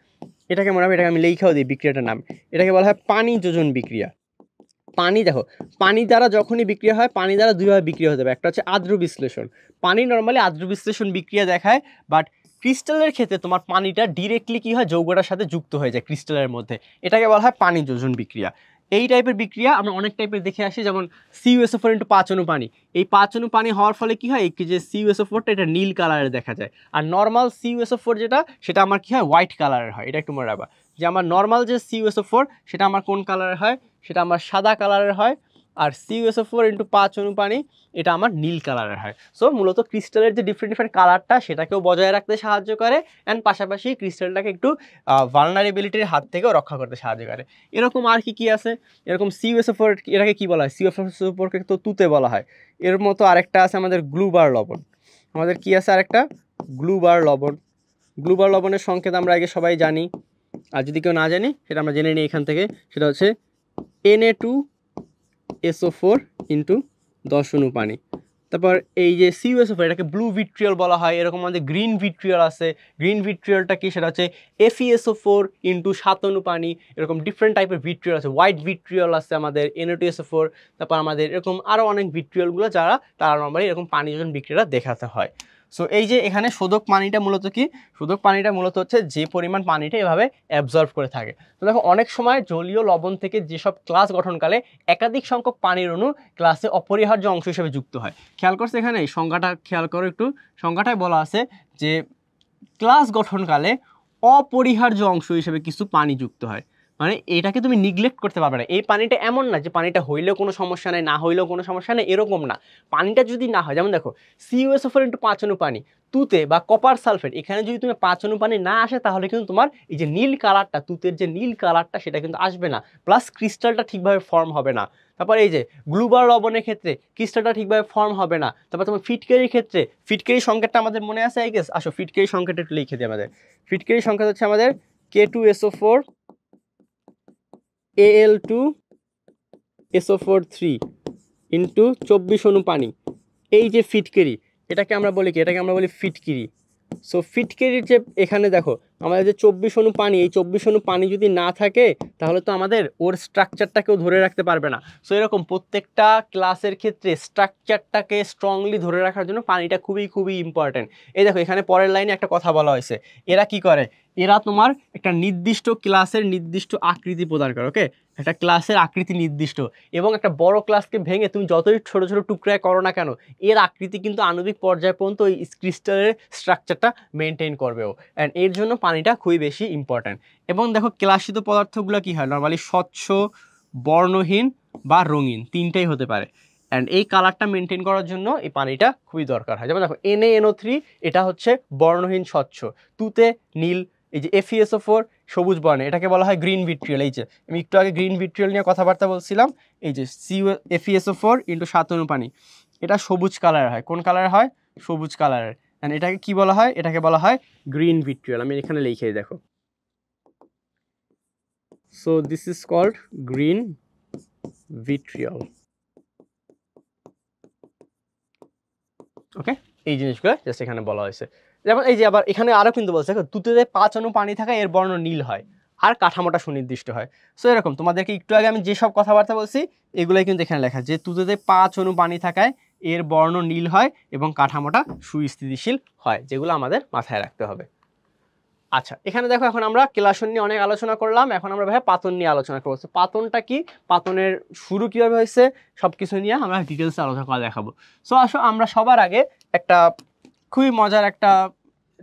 এটাকে মনে রাখবে, এটাকে আমি লেখাও দিই বিক্রিয়াটার নাম, এটাকে বলা হয় পানি যোজন বিক্রিয়া। পানি দেখো, পানি দ্বারা যখনই বিক্রিয়া হয়, পানি দ্বারা দুইভাবে বিক্রিয়া হতে পারে, একটা হচ্ছে আর্দ্র বিশ্লেষণ। পানি নর্মালি আর্দ্র বিশ্লেষণ বিক্রিয়া দেখায়, বাট ক্রিস্টালের ক্ষেত্রে তোমার পানিটা ডিরেক্টলি কি হয়, যৌগটার সাথে যুক্ত হয়ে যায় ক্রিস্টালের মধ্যে, এটাকে বলা হয় পানি যোজন বিক্রিয়া। এই টাইপের বিক্রিয়া আমরা অনেক টাইপের দেখে আসি, যেমন CuSO4 × 5 অণু পানি। এই 5 অণু পানি হওয়ার ফলে কি হয়, এই যে CuSO4টা এটা নীল কালারের দেখা যায়, আর নর্মাল CuSO4 যেটা সেটা আমার কি হয়, হোয়াইট কালারের হয়। এটা একটু মনে রাখবা যে আমার নর্মাল যে CuSO4 সেটা আমার কোন কালারের হয়, সেটা আমার সাদা কালারের হয়, আর CuSO4 ইন্টু 5 অণু পানি এটা আমার নীল কালারের হয়। সো মূলত ক্রিস্টালের যে ডিফারেন্ট কালারটা সেটাকেও বজায় রাখতে সাহায্য করে অ্যান্ড পাশাপাশি ক্রিস্টালটাকে একটু ভালনারেবিলিটির হাত থেকেও রক্ষা করতে সাহায্য করে। এরকম আর কি আছে, এরকম CuSO4 এটাকে কি বলা হয়, CuSO4কে তো তুতে বলা হয়। এর মতো আরেকটা আছে আমাদের গ্লুবার লবণ। আমাদের কি আছে আরেকটা, গ্লুবার লবণ। গ্লুবার লবণের সংকেত আমরা আগে সবাই জানি, আর যদি কেউ না জানি সেটা আমরা জেনে নিই এখান থেকে। সেটা হচ্ছে Na2SO4 ইন্টু 10 অণু পানি। তারপর এই যে CuSO4 এটাকে ব্লু ভিট্রিয়ল বলা হয়। এরকম আমাদের গ্রিন ভিট্রিয়ল আছে। গ্রিন ভিট্রিয়লটা কি, সেটা হচ্ছে FeSO4 ইন্টু 7 অণু পানি। এরকম ডিফারেন্ট টাইপের ভিট্রিয়ল আছে। হোয়াইট ভিট্রিয়ল আছে আমাদের Na2SO4। তারপর আমাদের এরকম আরও অনেক ভিট্রিয়লগুলো যারা তারা নর্মালি এরকম পানি যখন বিক্রিয়া দেখাতে হয়। সো এই যে এখানে শোধক পানিটা মূলত কি, শোধক পানিটা মূলত হচ্ছে যে পরিমাণ পানিটা এভাবে অ্যাবজর্ব করে থাকে। তো দেখো অনেক সময় জলীয় লবণ থেকে যেসব ক্লাস গঠনকালে একাধিক সংখ্যক পানির অণু ক্লাসে অপরিহার্য অংশ হিসেবে যুক্ত হয়। খেয়াল করছে এখানে এই সংজ্ঞাটা খেয়াল করো একটু, সংজ্ঞাটায় বলা আছে যে ক্লাস গঠনকালে অপরিহার্য অংশ হিসেবে কিছু পানি যুক্ত হয়। মানে এটাকে তুমি নিগলেক্ট করতে পারবে না। এই পানিটা এমন না যে পানিটা হইলেও কোনো সমস্যা নেই, না হইলেও কোনো সমস্যা নেই, এরকম না। পানিটা যদি না হয়, যেমন দেখো CuSO4 ইন্টু 5 অণু পানি, তুতে বা কপার সালফেট, এখানে যদি তুমি 5 অণু পানি না আসে তাহলে কিন্তু তোমার এই যে নীল কালারটা, তুতের যে নীল কালারটা সেটা কিন্তু আসবে না, প্লাস ক্রিস্টালটা ঠিকভাবে ফর্ম হবে না। তারপর এই যে গ্লুবার লবণের ক্ষেত্রে ক্রিস্টালটা ঠিকভাবে ফর্ম হবে না। তারপর তোমার ফিটকারির ক্ষেত্রে, ফিটকারি সংকেতটা আমাদের মনে আছে আই গেস, আসো ফিটকারি সংকেতটা একটু লিখে দিই। আমাদের ফিটকারি সংকেত হচ্ছে আমাদের K2SO4 Al2SO4 3 ইন্টু 24 অণু পানি। এই যে ফিটকারি, এটাকে আমরা বলি কি, এটাকে আমরা বলি ফিটকিরি। সো ফিটকিরির যে এখানে দেখো আমাদের যে 24 অণু পানি, এই 24 অণু পানি যদি না থাকে তাহলে তো আমাদের ওর স্ট্রাকচারটাকেও ধরে রাখতে পারবে না। সো এরকম প্রত্যেকটা ক্লাসের ক্ষেত্রে স্ট্রাকচারটাকে স্ট্রংলি ধরে রাখার জন্য পানিটা খুবই খুবই ইম্পর্টেন্ট। এই দেখো এখানে পরের লাইনে একটা কথা বলা হয়েছে, এরা কি করে, এরা তোমার একটা নির্দিষ্ট ক্লাসের নির্দিষ্ট আকৃতি প্রদান করে। ওকে, একটা ক্লাসের আকৃতি নির্দিষ্ট, এবং একটা বড় ক্লাসকে ভেঙে তুমি যতই ছোট ছোট টুকরায় করো না কেন, এর আকৃতি কিন্তু আণবিক পর্যায় পর্যন্ত ওই ক্রিস্টালের স্ট্রাকচারটা মেনটেন করবেও। অ্যান্ড এর জন্য পানিটা খুবই বেশি ইম্পর্ট্যান্ট। এবং দেখো ক্লাসিত পদার্থগুলো কি হয়, নর্মালি স্বচ্ছ, বর্ণহীন বা রঙিন, তিনটাই হতে পারে। অ্যান্ড এই কালারটা মেনটেন করার জন্য এই পানিটা খুবই দরকার হয়। যেমন দেখো NaNO3 এটা হচ্ছে বর্ণহীন স্বচ্ছ, তুতে নীল, এই যে FeSO4 সবুজ বর্ণে, এটাকে বলা হয় গ্রিন ভিট্রিয়ল। এই যে আমি একটু আগে গ্রিন ভিট্রিয়ল নিয়ে কথাবার্তা বলছিলাম, এই যে FeSO4 ইন্টু 7 অণু পানি, এটা সবুজ কালারের হয়। কোন কালারের হয়, সবুজ কালারের। অ্যান্ড এটাকে কি বলা হয়, এটাকে বলা হয় গ্রিন ভিট্রিয়ল। আমি এখানে লিখে দেখো, so this is called green vitriol. Okay, এই জিনিসগুলো জাস্ট এখানে বলা হয়েছে। যেমন এই যে আবার এখানে আরও কিন্তু বলছে তুতেতে 5 অণু পানি থাকা এর বর্ণ নীল হয় আর কাঠামোটা সুনির্দিষ্ট হয়। সো এরকম তোমাদেরকে একটু আগে আমি যেসব কথাবার্তা বলছি এগুলোই কিন্তু এখানে লেখা, যে তুতেতে 5 অণু পানি থাকায় এর বর্ণ নীল হয় এবং কাঠামোটা সুস্থিতিশীল হয়, যেগুলো আমাদের মাথায় রাখতে হবে। আচ্ছা, এখানে দেখো এখন আমরা কেলাসন নিয়ে অনেক আলোচনা করলাম, এখন আমরা ভাই পাতন নিয়ে আলোচনা করবো। পাতনটা কি, পাতনের শুরু কীভাবে হয়েছে, সব কিছু নিয়ে আমরা ডিটেলসে আলোচনা করা দেখাবো। সো আসো আমরা সবার আগে একটা খুবই মজার একটা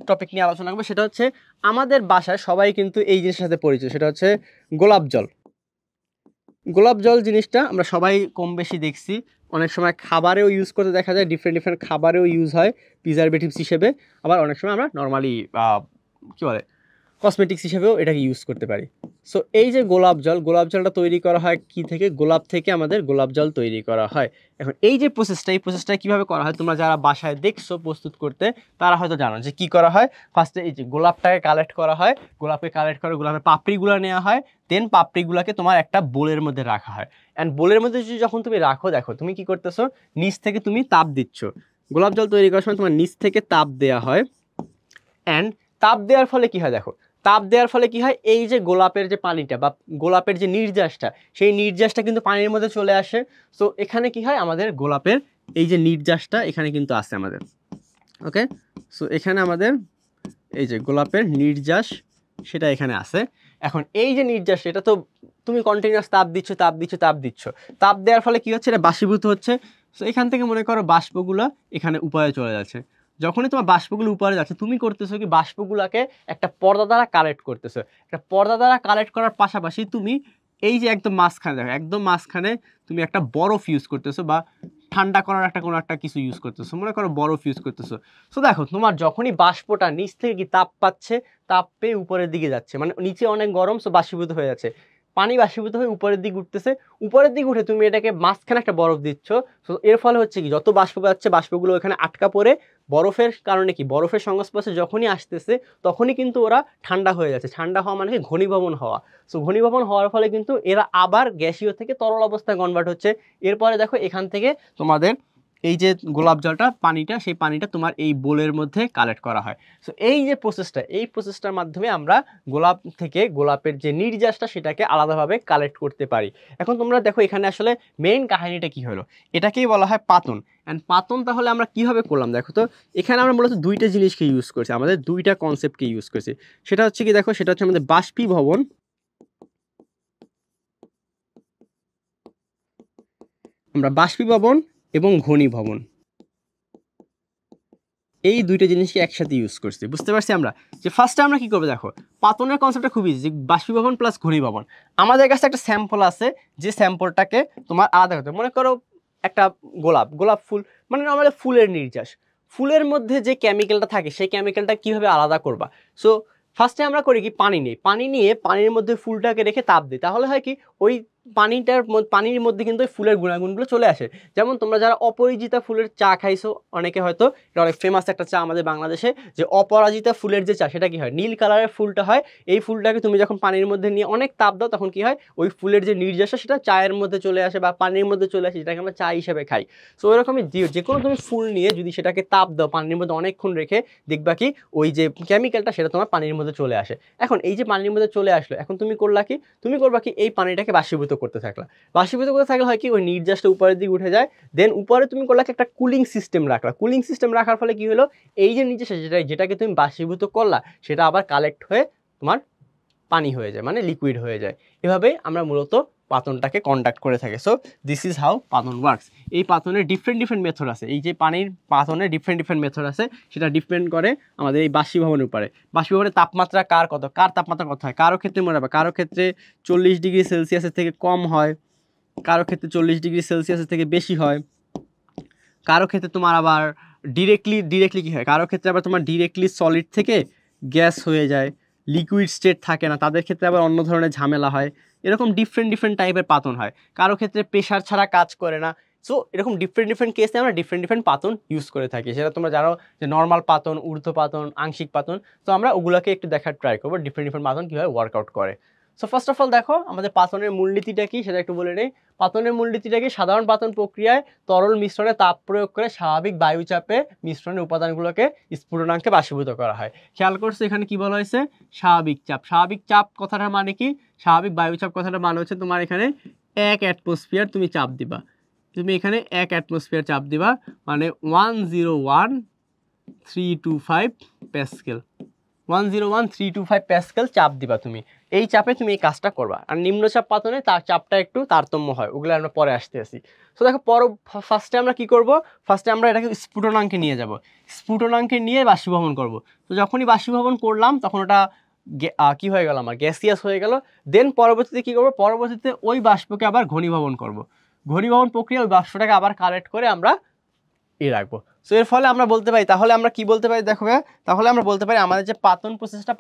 টপিক নিয়ে আলোচনা করবো, সেটা হচ্ছে আমাদের বাসায় সবাই কিন্তু এই জিনিসের সাথে পরিচিত, সেটা হচ্ছে গোলাপ জল। গোলাপ জল জিনিসটা আমরা সবাই কম বেশি দেখছি, অনেক সময় খাবারেও ইউজ করতে দেখা যায়, ডিফারেন্ট খাবারেও ইউজ হয় প্রিজারভেটিভস হিসেবে, আবার অনেক সময় আমরা নর্মালি কী বলে কসমেটিক্স হিসেবেও এটাকে ইউজ করতে পারি। সো এই যে গোলাপ জল, গোলাপ জলটা তৈরি করা হয় কি থেকে, গোলাপ থেকে আমাদের গোলাপ জল তৈরি করা হয়। এখন এই যে প্রসেসটা, এই প্রসেসটা কীভাবে করা হয়, তোমরা যারা বাসায় দেখছো প্রস্তুত করতে তারা হয়তো জানো যে কী করা হয়। ফার্স্টে এই যে গোলাপটাকে কালেক্ট করা হয়, গোলাপকে কালেক্ট করে গোলাপের পাপড়িগুলো নেওয়া হয়, দেন পাপড়িগুলোকে তোমার একটা বোলের মধ্যে রাখা হয়। অ্যান্ড বোলের মধ্যে যখন তুমি রাখো, দেখো তুমি কি করতেছো, নিচ থেকে তুমি তাপ দিচ্ছ। গোলাপ জল তৈরি করার সময় তোমার নিচ থেকে তাপ দেওয়া হয়। অ্যান্ড তাপ দেওয়ার ফলে কি হয়, দেখো তাপ দেওয়ার ফলে কি হয়, এই যে গোলাপের যে পানিটা বা গোলাপের যে নির্যাসটা, সেই নির্যাসটা কিন্তু পানির মধ্যে চলে আসে। সো এখানে কি হয়, আমাদের গোলাপের এই যে নির্যাসটা এখানে কিন্তু আছে আমাদের। ওকে, সো এখানে আমাদের এই যে গোলাপের নির্যাস সেটা এখানে আছে। এখন এই যে নির্যাস, এটা তো তুমি কন্টিনিউয়াস তাপ দিচ্ছ, তাপ দেওয়ার ফলে কি হচ্ছে, এটা বাষ্পীভূত হচ্ছে। সো এখান থেকে মনে করো বাষ্পগুলো এখানে উপরে চলে যাচ্ছে। যখনই তোমার বাষ্পগুলো উপরে যাচ্ছে, তুমি করতেছো কি, বাষ্পগুলোকে একটা পর্দা দ্বারা কালেক্ট করতেছো। একটা পর্দা দ্বারা কালেক্ট করার পাশাপাশি তুমি এই যে একদম মাঝখানে দেখো, একদম মাঝখানে তুমি একটা বরফ ইউজ করতেছো বা ঠান্ডা করার একটা কোনো একটা কিছু ইউজ করতেছো, মনে করো বরফ ইউজ করতেছো। সো দেখো তোমার যখনই বাষ্পটা নিচ থেকে কি তাপ পাচ্ছে, তাপ পেয়ে উপরের দিকে যাচ্ছে, মানে নিচে অনেক গরম, সো বাষ্পীভূত হয়ে যাচ্ছে, পানি বাষ্পীভূত হয়ে উপরের দিকে উঠতেছে, উপরের দিকে উঠে তুমি এটাকে মাঝখানে একটা বরফ দিচ্ছ। সো এর ফলে হচ্ছে কি, যত বাষ্প পাচ্ছে বাষ্পগুলো এখানে আটকা পড়ে, বরফের কারণে কি, বরফের সংস্পর্শে যখনই আসতেছে তখনই কিন্তু ওরা ঠান্ডা হয়ে যাচ্ছে। ঠান্ডা হওয়া মানে কি, ঘনীভবন হওয়া। সো ঘনীভবন হওয়ার ফলে কিন্তু এরা আবার গ্যাসীয় থেকে তরল অবস্থায় কনভার্ট হচ্ছে। এরপরে দেখো এখান থেকে তোমাদের এই যে গোলাপ জলটা, পানিটা, সেই পানিটা তোমার এই বোলের মধ্যে কালেক্ট করা হয়। সো এই যে প্রসেসটা, এই প্রসেসটার মাধ্যমে আমরা গোলাপ থেকে গোলাপের যে নির্যাসটা সেটাকে আলাদাভাবে কালেক্ট করতে পারি। এখন তোমরা দেখো এখানে আসলে মেইন কাহিনীটা কি হলো, এটাকেই বলা হয় পাতন। অ্যান্ড পাতন তাহলে আমরা কিভাবে করলাম দেখো তো, এখানে আমরা মূলত দুইটা জিনিসকে ইউজ করছি, আমাদের দুইটা কনসেপ্টকে ইউজ করছি। সেটা হচ্ছে কি দেখো, সেটা হচ্ছে আমাদের বাষ্পীভবন, আমরা বাষ্পীভবন এবং ঘনীভবন, এই দুইটা জিনিসকে একসাথে ইউজ করছি। বুঝতে পারছি আমরা যে ফার্স্টে আমরা কি করবো দেখো, পাতনের কনসেপ্টটা খুব ইজি, বাষ্পীভবন প্লাস ঘনীভবন। আমাদের কাছে একটা স্যাম্পল আছে, যে স্যাম্পলটাকে তোমার আলাদা করতে, মনে করো একটা গোলাপ ফুল, মানে নর্মালি ফুলের নির্যাস, ফুলের মধ্যে যে কেমিক্যালটা থাকে সেই কেমিক্যালটা কিভাবে আলাদা করবা। সো ফার্স্টে আমরা করি কি, পানি নিই, পানি নিয়ে পানির মধ্যে ফুলটাকে রেখে তাপ দিই, তাহলে হয় কি, ওই পানির মধ্যে কিন্তু ওই ফুলের গুণাগুণগুলো চলে আসে। যেমন তোমরা যারা অপরাজিতা ফুলের চা খাইছো, অনেকে হয়তো, এটা অনেক ফেমাস একটা চা আমাদের বাংলাদেশে, যে অপরাজিতা ফুলের যে চা, সেটা কি হয়, নীল কালারের ফুলটা হয়। এই ফুলটাকে তুমি যখন পানির মধ্যে নিয়ে অনেক তাপ দাও, তখন কি হয়, ওই ফুলের যে নির্যাস সেটা চায়ের মধ্যে চলে আসে বা পানির মধ্যে চলে আসে, যেটাকে আমরা চা হিসেবে খাই। সো এরকমই যে কোনো তুমি ফুল নিয়ে যদি সেটাকে তাপ দাও পানির মধ্যে অনেকক্ষণ রেখে, দেখবা কি ওই যে কেমিক্যালটা সেটা তোমার পানির মধ্যে চলে আসে। এখন এই যে পানির মধ্যে চলে আসলো, এখন তুমি করলা কি, তুমি করবা কি, এই পানিটাকে বাষ্পীভূত করতে থাকলা। বাষ্পীভূত করতে থাকলে হয় কি, ওই নির্যাসটা উপরের দিকে উঠে যায়। দেন উপরে তুমি করলা কি, একটা কুলিং সিস্টেম রাখলা। কুলিং সিস্টেম রাখার ফলে কি হলো, এই যে নির্যাস যেটাকে তুমি বাষ্পীভূত করলা, সেটা আবার কালেক্ট হয়ে তোমার পানি হয়ে যায়, মানে লিকুইড হয়ে যায়। এভাবে আমরা মূলত পাতনটাকে কন্ডাক্ট করে থাকি। সো দিস ইজ হাউ পাতন ওয়ার্কস। এই পাতনের ডিফারেন্ট মেথড আছে, এই যে পানির পাতনের ডিফারেন্ট মেথড আছে, সেটা ডিপেন্ড করে আমাদের এই বাষ্পীভবনের উপরে। বাষ্পীভবনের তাপমাত্রা কার তাপমাত্রা কত হয়, কারো ক্ষেত্রে মনে রাখবে, কারো ক্ষেত্রে 40 ডিগ্রি সেলসিয়াসের থেকে কম হয়, কারো ক্ষেত্রে 40 ডিগ্রি সেলসিয়াসের থেকে বেশি হয়, কারো ক্ষেত্রে তোমার আবার ডিরেক্টলি কি হয়, কারো ক্ষেত্রে আবার তোমার ডিরেক্টলি সলিড থেকে গ্যাস হয়ে যায়, লিকুইড স্টেট থাকে না, তাদের ক্ষেত্রে আবার অন্য ধরনের ঝামেলা হয়। এরকম ডিফারেন্ট টাইপের পাতন হয়। কারো ক্ষেত্রে প্রেশার ছাড়া কাজ করে না। সো এরকম ডিফারেন্ট কেসে আমরা ডিফারেন্ট পাতন ইউজ করে থাকি। সেটা তোমরা জানো যে নর্মাল পাতন, ঊর্ধ্ব পাতন, আংশিক পাতন। তো আমরা ওগুলোকে একটু দেখার ট্রাই করবো, ডিফারেন্ট পাতন কীভাবে ওয়ার্কআউট করে। সো ফার্স্ট অফ অল দেখো আমাদের পাতনের মূলনীতিটা কি সেটা একটু বলে নেই। পাতনের মূলনীতিটা কি, সাধারণ পাতন প্রক্রিয়ায় তরল মিশ্রণে তাপ প্রয়োগ করে স্বাভাবিক বায়ুচাপে মিশ্রণের উপাদানগুলোকে স্ফুটনাঙ্কে বাষ্পীভূত করা হয়। খেয়াল করছো এখানে কি বলা হয়েছে, স্বাভাবিক চাপ। স্বাভাবিক চাপ কথাটার মানে কি, স্বাভাবিক বায়ুচাপ কথাটার মানে হচ্ছে তোমার এখানে 1 অ্যাটমসফিয়ার তুমি চাপ দিবা, তুমি এখানে 1 অ্যাটমসফিয়ার চাপ দিবা, মানে 101,325 প্যাসকেল, 101,325 প্যাসকেল চাপ দিবা তুমি। এই চাপে তুমি এই কাজটা করবা। আর নিম্নচাপ পাতনে তার চাপটা একটু তারতম্য হয়, ওগুলো আমরা পরে আসতে আসি। সো দেখো ফার্স্টে আমরা কি করব, ফার্স্টে আমরা এটাকে স্ফুটনাঙ্কে নিয়ে যাব, স্ফুটনাঙ্কে নিয়ে বাষ্পীভবন করব। তো যখনই বাষ্পীভবন করলাম তখন ওটা কি হয়ে গেল, আমার গ্যাসিয়াস হয়ে গেল। দেন পরবর্তীতে কি করব, পরবর্তীতে ওই বাষ্পকে আবার ঘনীভবন করব। ঘনীভবন প্রক্রিয়া ওই বাষ্পটাকে আবার কালেক্ট করে আমরা রাখবো। সো এর ফলে আমরা বলতে পারি, তাহলে আমরা কি বলতে পারি দেখো, তাহলে আমরা বলতে পারি আমাদের যে পাতন প্রসেসটা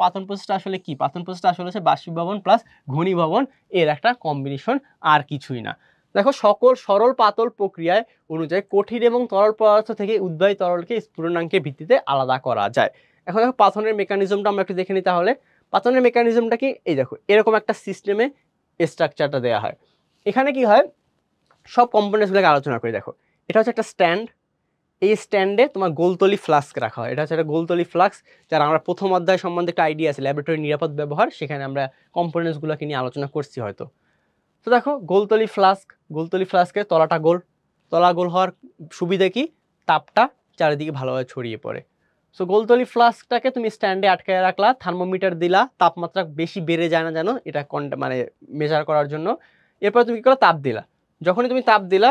আসলে কি, পাতন প্রসেসটা আসলে হচ্ছে বাষ্পীভবন প্লাস ঘনীভবন এর একটা কম্বিনেশন, আর কিছুই না। দেখো সকল সরল পাতল প্রক্রিয়ায় অনুযায়ী কঠিন এবং তরল পদার্থ থেকে উদ্বায়ী তরলকে স্ফুটনাঙ্কের ভিত্তিতে আলাদা করা যায়। এখন দেখো পাতনের মেকানিজমটা আমরা একটু দেখে নিই। তাহলে পাতনের মেকানিজমটা কি, এই দেখো এরকম একটা সিস্টেমে স্ট্রাকচারটা দেওয়া হয়। এখানে কি হয়, সব কম্পোনেন্টসগুলোকে আলোচনা করি। দেখো এটা হচ্ছে একটা স্ট্যান্ড, এই স্ট্যান্ডে তোমার গোলতলি ফ্লাস্ক রাখা হয়। এটা হচ্ছে একটা গোলতলি ফ্লাস্ক, যারা আমরা প্রথম অধ্যায় সম্বন্ধে একটা আইডিয়া আছে, ল্যাবরেটরি নিরাপদ ব্যবহার, সেখানে আমরা কম্পোনেন্টসগুলোকে নিয়ে আলোচনা করছি হয়তো। তো দেখো গোলতলি ফ্লাস্কের তলাটা গোল, তলা গোল হওয়ার সুবিধা কি, তাপটা চারিদিকে ভালোভাবে ছড়িয়ে পড়ে। সো গোলতলি ফ্লাস্কটাকে তুমি স্ট্যান্ডে আটকায় রাখলা, থার্মোমিটার দিলা, তাপমাত্রা বেশি বেড়ে যায় না যেন, এটা মানে মেজার করার জন্য। এরপর তুমি কি করো, তাপ দিলা। যখনই তুমি তাপ দিলা,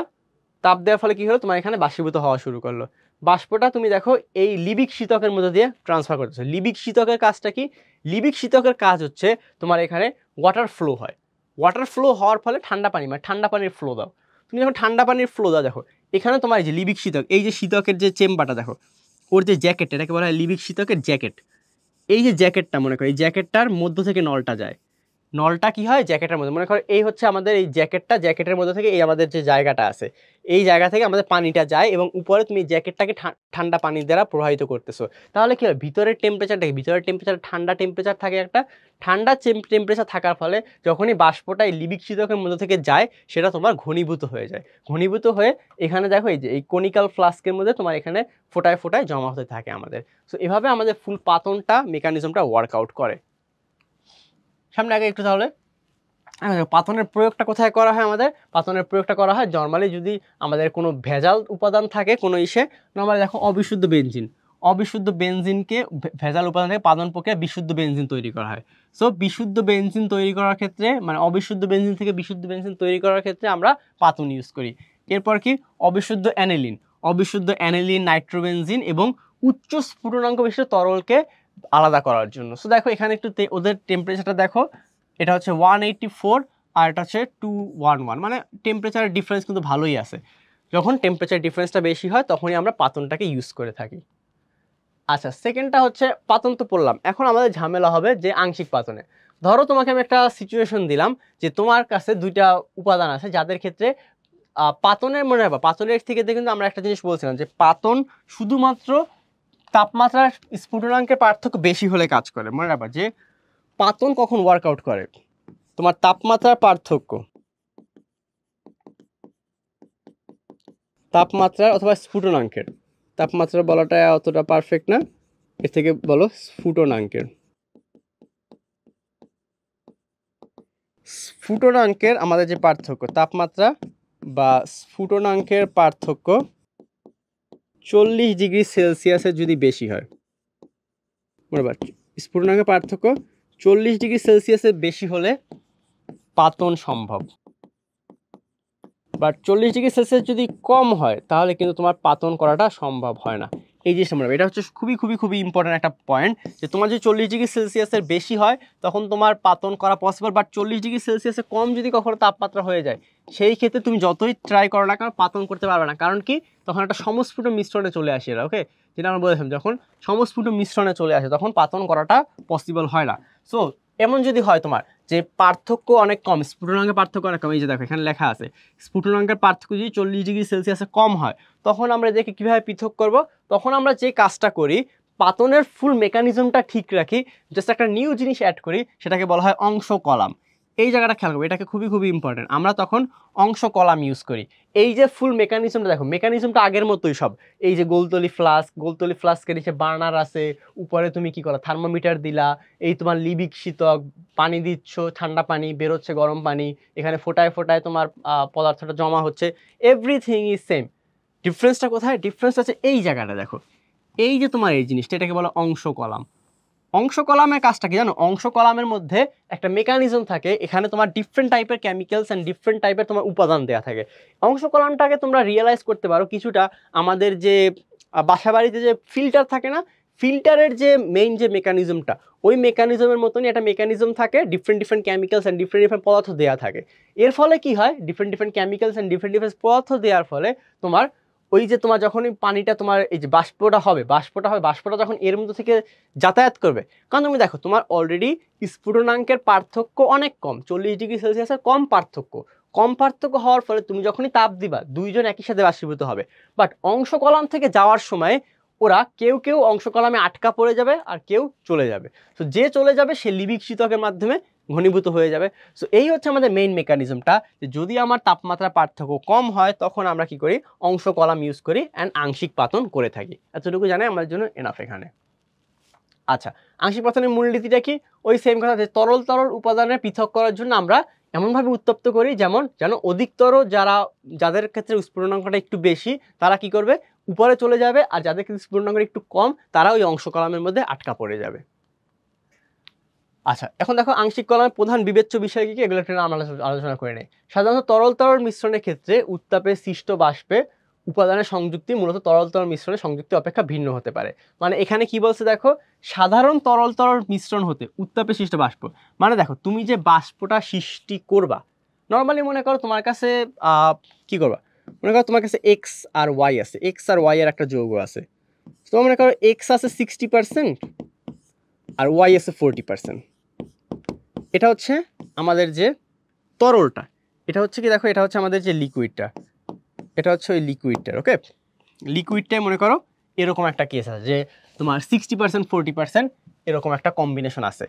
তাপ দেওয়ার ফলে কি হলো, তোমার এখানে বাষ্পীভূত হওয়া শুরু করলো। বাষ্পটা তুমি দেখো এই লিবিক শীতকের মধ্যে দিয়ে ট্রান্সফার করতেছো। লিবিক শীতকের কাজটা কি, লিবিক শীতকের কাজ হচ্ছে তোমার এখানে ওয়াটার ফ্লো হয়, ওয়াটার ফ্লো হওয়ার ফলে ঠান্ডা পানি মানে ঠান্ডা পানির ফ্লো দাও। তুমি যখন ঠান্ডা পানির ফ্লো দাও দেখো এখানে তোমার এই যে লিবিক শীতক, এই যে শীতকের যে চেম্বারটা দেখো, ওর যে জ্যাকেট, এটাকে বলা হয় লিবিক শীতকের জ্যাকেট। এই যে জ্যাকেটটা মনে করো, এই জ্যাকেটটার মধ্য থেকে নলটা যায়, নলটা কি হয় জ্যাকেটের মধ্যে, মনে করো এই হচ্ছে আমাদের এই জ্যাকেটটা, জ্যাকেটের মধ্যে থেকে এই আমাদের যে জায়গাটা আছে, এই জায়গা থেকে আমাদের পানিটা যায় এবং উপরে তুমি জ্যাকেটটাকে ঠান্ডা পানি দ্বারা প্রবাহিত করতেছো। তাহলে কি হয়, ভিতরের টেম্পারেচারটা কি, ভিতরের টেম্পারেচার ঠান্ডা টেম্পারেচার থাকে, একটা ঠান্ডা টেম্পারেচার থাকার ফলে যখনই বাষ্পটা এই লিবিক শীতকের মধ্যে থেকে যায় সেটা তোমার ঘনীভূত হয়ে যায়। ঘনীভূত হয়ে এখানে দেখো এই যে এই কনিক্যাল ফ্লাস্কের মধ্যে তোমার এখানে ফোটায় ফোটায় জমা হতে থাকে আমাদের। সো এভাবে আমাদের ফুল পাতনটা মেকানিজমটা ওয়ার্কআউট করে। সামনে আগে একটু তাহলে পাতনের প্রয়োগটা কোথায় করা হয়, আমাদের পাতনের প্রয়োগটা করা হয় নর্মালি যদি আমাদের কোনো ভেজাল উপাদান থাকে কোনো ইসে, নর্মালি দেখো অবিশুদ্ধ বেনজিন, অবিশুদ্ধ বেনজিনকে ভেজাল উপাদান থেকে পাতন প্রক্রিয়া বিশুদ্ধ বেনজিন তৈরি করা হয়। সো বিশুদ্ধ বেনজিন তৈরি করার ক্ষেত্রে মানে অবিশুদ্ধ বেনজিন থেকে বিশুদ্ধ বেনজিন তৈরি করার ক্ষেত্রে আমরা পাতন ইউজ করি। এরপর কি অবিশুদ্ধ অ্যানিলিন, অবিশুদ্ধ অ্যানিলিন, নাইট্রোবেনজিন এবং উচ্চ স্ফুটনাঙ্ক বিশিষ্ট তরলকে আলাদা করার জন্য। সো দেখো এখানে একটু ওদের টেম্পারেচারটা দেখো, এটা হচ্ছে 184 আর এটা হচ্ছে 211, মানে টেম্পারেচার ডিফারেন্স কিন্তু ভালোই আছে। যখন টেম্পারেচার ডিফারেন্সটা বেশি হয় তখনই আমরা পাতনটাকে ইউজ করে থাকি। আচ্ছা, সেকেন্ডটা হচ্ছে পাতন তো পড়লাম, এখন আমাদের ঝামেলা হবে যে আংশিক পাতনে। ধরো তোমাকে আমি একটা সিচুয়েশন দিলাম যে তোমার কাছে দুইটা উপাদান আছে যাদের ক্ষেত্রে পাতনের, মনে রাখবা পাতনের থেকে কিন্তু আমরা একটা জিনিস বলছিলাম যে পাতন শুধুমাত্র তাপমাত্রার স্ফুটনাঙ্কের পার্থক্য বেশি হলে কাজ করে। মনে রাখবা যে পাতন কখন ওয়ার্কআউট করে, তোমার তাপমাত্রার পার্থক্য, তাপমাত্রার অথবা স্ফুটনাঙ্কের, তাপমাত্রা বলাটা অতটা পারফেক্ট না, এর থেকে বলো স্ফুটনাঙ্কের। স্ফুটনাঙ্কের আমাদের যে পার্থক্য, তাপমাত্রা বা স্ফুটনাঙ্কের পার্থক্য 40 ডিগ্রি সেলসিয়াসের যদি বেশি হয়, বরাবর স্ফুটনাঙ্কের পার্থক্য 40 ডিগ্রি সেলসিয়াসের বেশি হলে পাতন সম্ভব। বাট 40 ডিগ্রি সেলসিয়াস যদি কম হয় তাহলে কিন্তু তোমার পাতন করাটা সম্ভব হয় না। এই জিনিসটা মনে রাখবে, এটা হচ্ছে খুবই খুবই খুবই ইম্পর্টেন্ট একটা পয়েন্ট যে তোমার যদি 40 ডিগ্রি সেলসিয়াসের বেশি হয় তখন তোমার পাতন করা পসিবল, বাট 40 ডিগ্রি সেলসিয়াসের কম যদি কখনো তাপমাত্রা হয়ে যায় সেই ক্ষেত্রে তুমি যতই ট্রাই করো না কারণ পাতন করতে পারবে না। কারণ কি, তখন একটা সমস্ফুট মিশ্রণে চলে আসে এরা, ওকে, যেটা আমরা বলেছিলাম যখন সমস্ফুট মিশ্রণে চলে আসে তখন পাতন করাটা পসিবল হয় না। সো এমন যদি হয় তোমার যে পার্থক্য অনেক কম, স্ফুটনাঙ্কের পার্থক্য অনেক কম, এই যে দেখো এখানে লেখা আছে স্ফুটনাঙ্কের পার্থক্য যদি 40 ডিগ্রি সেলসিয়াসে কম হয় তখন আমরা এদেরকে কীভাবে পৃথক করব, তখন আমরা যে কাজটা করি পাতনের ফুল মেকানিজমটা ঠিক রাখি, জাস্ট একটা নিউ জিনিস অ্যাড করি, সেটাকে বলা হয় অংশ কলাম। এই জায়গাটা খেয়াল করবো, এটাকে খুবই খুবই ইম্পর্টেন্ট, আমরা তখন অংশ কলাম ইউজ করি। এই যে ফুল মেকানিজমটা দেখো, মেকানিজমটা আগের মতোই সব, এই যে গোলতলি ফ্লাস্ক, গোলতলি ফ্লাস্কের নিচে বার্নার আছে, উপরে তুমি কি করো থার্মোমিটার দিলা, এই তোমার লিবিক শীতক, পানি দিচ্ছ ঠান্ডা পানি, বেরোচ্ছে গরম পানি, এখানে ফোটায় ফোটায় তোমার পদার্থটা জমা হচ্ছে, এভরিথিং ইজ সেম। ডিফারেন্সটা কোথায়, ডিফারেন্স আছে এই জায়গাটা দেখো, এই যে তোমার এই জিনিসটা এটাকে বলা অংশ কলাম। অংশ কলামের কাজটা কি জানো, অংশ কলামের মধ্যে একটা মেকানিজম থাকে, এখানে তোমার ডিফারেন্ট টাইপের কেমিক্যালস অ্যান্ড ডিফারেন্ট টাইপের তোমার উপাদান দেওয়া থাকে। অংশ কলামটাকে তোমরা রিয়েলাইজ করতে পারো কিছুটা আমাদের যে বাসা বাড়িতে যে ফিল্টার থাকে না, ফিল্টারের যে মেইন যে মেকানিজমটা, ওই মেকানিজমের মতনই একটা মেকানিজম থাকে, different different chemicals and different different পদার্থ দেওয়া থাকে। এর ফলে কি হয়, different different chemicals and different different পদার্থ দেওয়ার ফলে তোমার ওই যে তোমার যখনই পানিটা তোমার এই যে বাষ্পটা হবে, বাষ্পটা যখন এর মধ্যে থেকে যাতায়াত করবে, কারণ তুমি দেখো তোমার অলরেডি স্ফুটনাঙ্কের পার্থক্য অনেক কম, 40 ডিগ্রি সেলসিয়াসের কম পার্থক্য হওয়ার ফলে তুমি যখনই তাপ দিবা দুইজন একই সাথে বাষ্পীভূত হবে। বাট অংশ কলাম থেকে যাওয়ার সময় ওরা কেউ কেউ অংশ কলামে আটকা পড়ে যাবে আর কেউ চলে যাবে। তো যে চলে যাবে সে লিবিক শীতকের মাধ্যমে ঘনীভূত হয়ে যাবে। সো এই হচ্ছে আমাদের মেইন মেকানিজমটা, যে যদি আমার তাপমাত্রা পার্থক্য কম হয় তখন আমরা কি করি, অংশ কলাম ইউজ করি অ্যান্ড আংশিক পাতন করে থাকি। এতটুকু জানে আমাদের জন্য এনাফ এখানে। আচ্ছা, আংশিক পাতনের মূলনীতিটা কি, ওই সেম কথা, যে তরল উপাদানের পৃথক করার জন্য আমরা এমনভাবে উত্তপ্ত করি যেন অধিকতর যাদের ক্ষেত্রে স্ফুটনাঙ্কটা একটু বেশি তারা কি করবে, উপরে চলে যাবে, আর যাদের ক্ষেত্রে স্ফুটনাঙ্কটা একটু কম তারা ওই অংশ কলামের মধ্যে আটকা পড়ে যাবে। আচ্ছা, এখন দেখো আংশিক কলামের প্রধান বিবেচ্য বিষয় কি এগুলো আমরা আলোচনা করে নেই। সাধারণত তরল মিশ্রণের ক্ষেত্রে উত্তাপে সৃষ্ট বাষ্পে উপাদানের সংযুক্তি মূলত তরল তরল মিশ্রণের সংযুক্তি অপেক্ষা ভিন্ন হতে পারে। মানে এখানে কি বলছে দেখো, সাধারণ তরল তরল মিশ্রণ হতে উত্তাপে সৃষ্ট বাষ্প, মানে দেখো তুমি যে বাষ্পটা সৃষ্টি করবা, নর্মালি মনে করো তোমার কাছে কি করবা, মনে করো তোমার কাছে এক্স আর ওয়াই আছে, এক্স আর ওয়াই এর একটা যৌগ আছে। তো মনে করো এক্স আছে 60% আর ওয়াই আছে 40%। এটা হচ্ছে আমাদের যে তরলটা, এটা হচ্ছে কি দেখো, এটা হচ্ছে আমাদের যে লিকুইডটা, এটা হচ্ছে ওই লিকুইডটার, ওকে। লিকুইডটাই মনে করো এরকম একটা কেস আছে যে তোমার 60% 40% এরকম একটা কম্বিনেশন আছে।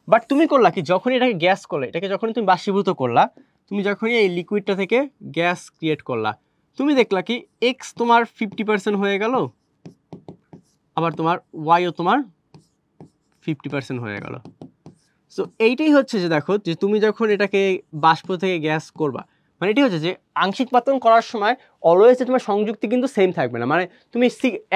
বাট তুমি করলা কি, যখনই এটাকে গ্যাস করলে, এটাকে যখনই তুমি বাষ্পীভূত করলা, তুমি যখনই এই লিকুইডটা থেকে গ্যাস ক্রিয়েট করলা, তুমি দেখলা কি এক্স তোমার 50% হয়ে গেল, আবার তোমার ওয়াইও তোমার 50% হয়ে গেল। সো এইটাই হচ্ছে যে দেখো, যে তুমি যখন এটাকে বাষ্প থেকে গ্যাস করবা, মানে এটাই হচ্ছে যে আংশিক পাতন করার সময় অলওয়েজ তোমার সংযুক্তি কিন্তু সেম থাকবে না। মানে তুমি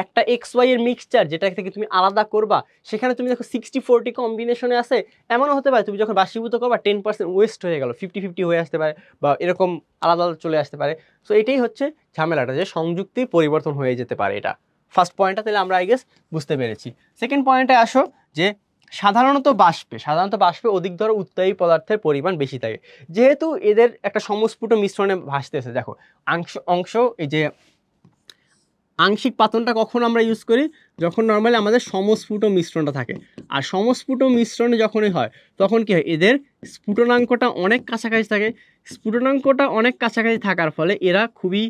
একটা এক্স ওয়াই এর মিক্সচার যেটা থেকে তুমি আলাদা করবা, সেখানে তুমি দেখো 60-40 কম্বিনেশনে আছে, এমনও হতে পারে তুমি যখন বাষ্পীভূত করবা 10% ওয়েস্ট হয়ে গেল, 50-50 হয়ে আসতে পারে, বা এরকম আলাদা আলাদা চলে আসতে পারে। সো এটাই হচ্ছে ঝামেলাটা, যে সংযুক্তি পরিবর্তন হয়ে যেতে পারে। এটা ফার্স্ট পয়েন্টটা তাহলে আমরা আই গেস বুঝতে পেরেছি। সেকেন্ড পয়েন্টে আসো, যে সাধারণত বাষ্পে অধিকতর উত্তায়ী পদার্থের পরিমাণ বেশি থাকে, যেহেতু এদের একটা সমস্ফুট মিশ্রণে ভাসতেছে। দেখো অংশ এই যে আংশিক পাতনটা কখন আমরা ইউজ করি, যখন নর্মালি আমাদের সমস্ফুট মিশ্রণটা থাকে। আর সমস্ফুট মিশ্রণে যখনই হয় তখন কি হয়, এদের স্ফুটনাঙ্কটা অনেক কাছাকাছি থাকে। স্ফুটনাঙ্কটা অনেক কাছাকাছি থাকার ফলে এরা খুবই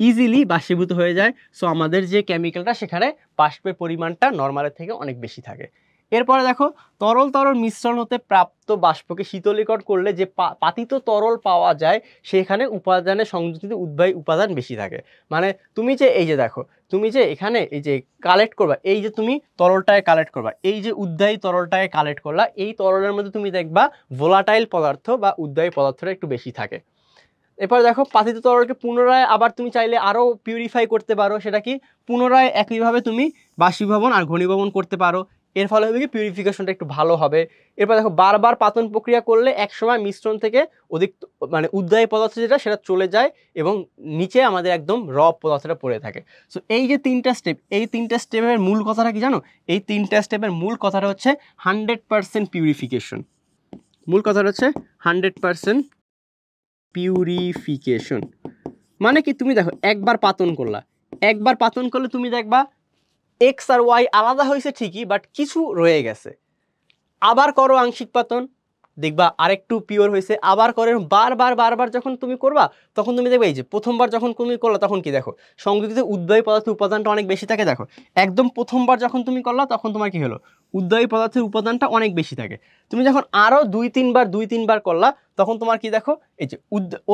ইজিলি বাষ্পীভূত হয়ে যায়। সো আমাদের যে কেমিক্যালটা সেখানে বাষ্পের পরিমাণটা নর্মালের থেকে অনেক বেশি থাকে। এরপরে দেখো, তরল তরল মিশ্রণ হতে প্রাপ্ত বাষ্পকে শীতলীকরণ করলে যে পাতিত তরল পাওয়া যায়, সেখানে উপাদানের সংযুক্ত উদ্বায়ী উপাদান বেশি থাকে। মানে তুমি যে এই যে দেখো, তুমি যে এখানে এই যে কালেক্ট করবা, এই যে তুমি তরলটায় কালেক্ট করবা, এই যে উদ্বায়ী তরলটায় কালেক্ট করলা, এই তরলের মধ্যে তুমি দেখবা ভোলাটাইল পদার্থ বা উদ্বায়ী পদার্থটা একটু বেশি থাকে। এরপর দেখো, পাতিত তরলকে পুনরায় আবার তুমি চাইলে আরও পিউরিফাই করতে পারো, সেটা কি পুনরায় একইভাবে তুমি বাষ্পীভবন আর ঘনীভবন করতে পারো। এর ফলে হবে কি পিউরিফিকেশনটা একটু ভালো হবে। এরপর দেখো, বারবার পাতন প্রক্রিয়া করলে একসময় মিশ্রণ থেকে অধিক মানে উদ্বায়ী পদার্থ যেটা সেটা চলে যায় এবং নিচে আমাদের একদম র পদার্থটা পড়ে থাকে। সো এই যে তিনটা স্টেপ, এই তিনটা স্টেপের মূল কথাটা কি জানো, এই তিনটা স্টেপের মূল কথাটা হচ্ছে 100% পিউরিফিকেশন। মূল কথাটা হচ্ছে 100% পিউরিফিকেশন। মানে কি, তুমি দেখো একবার পাতন করলে তুমি দেখবা এক্স আর ওয়াই আলাদা হয়েছে ঠিকই, বাট কিছু রয়ে গেছে। আবার করো আংশিক পাতন, দেখবা আরেকটু পিওর হয়েছে। আবার করে বারবার যখন তুমি করবা, তখন তুমি দেখবে এই যে প্রথমবার যখন তুমি করলা তখন কি দেখো, সংযুক্ত উদ্বায়ী পদার্থের উপাদানটা অনেক বেশি থাকে। দেখো একদম প্রথমবার যখন তুমি করলা তখন তোমার কি হলো, উদ্বায়ী পদার্থের উপাদানটা অনেক বেশি থাকে। তুমি যখন আরও দুই তিনবার করলা, তখন তোমার কি দেখো, এই যে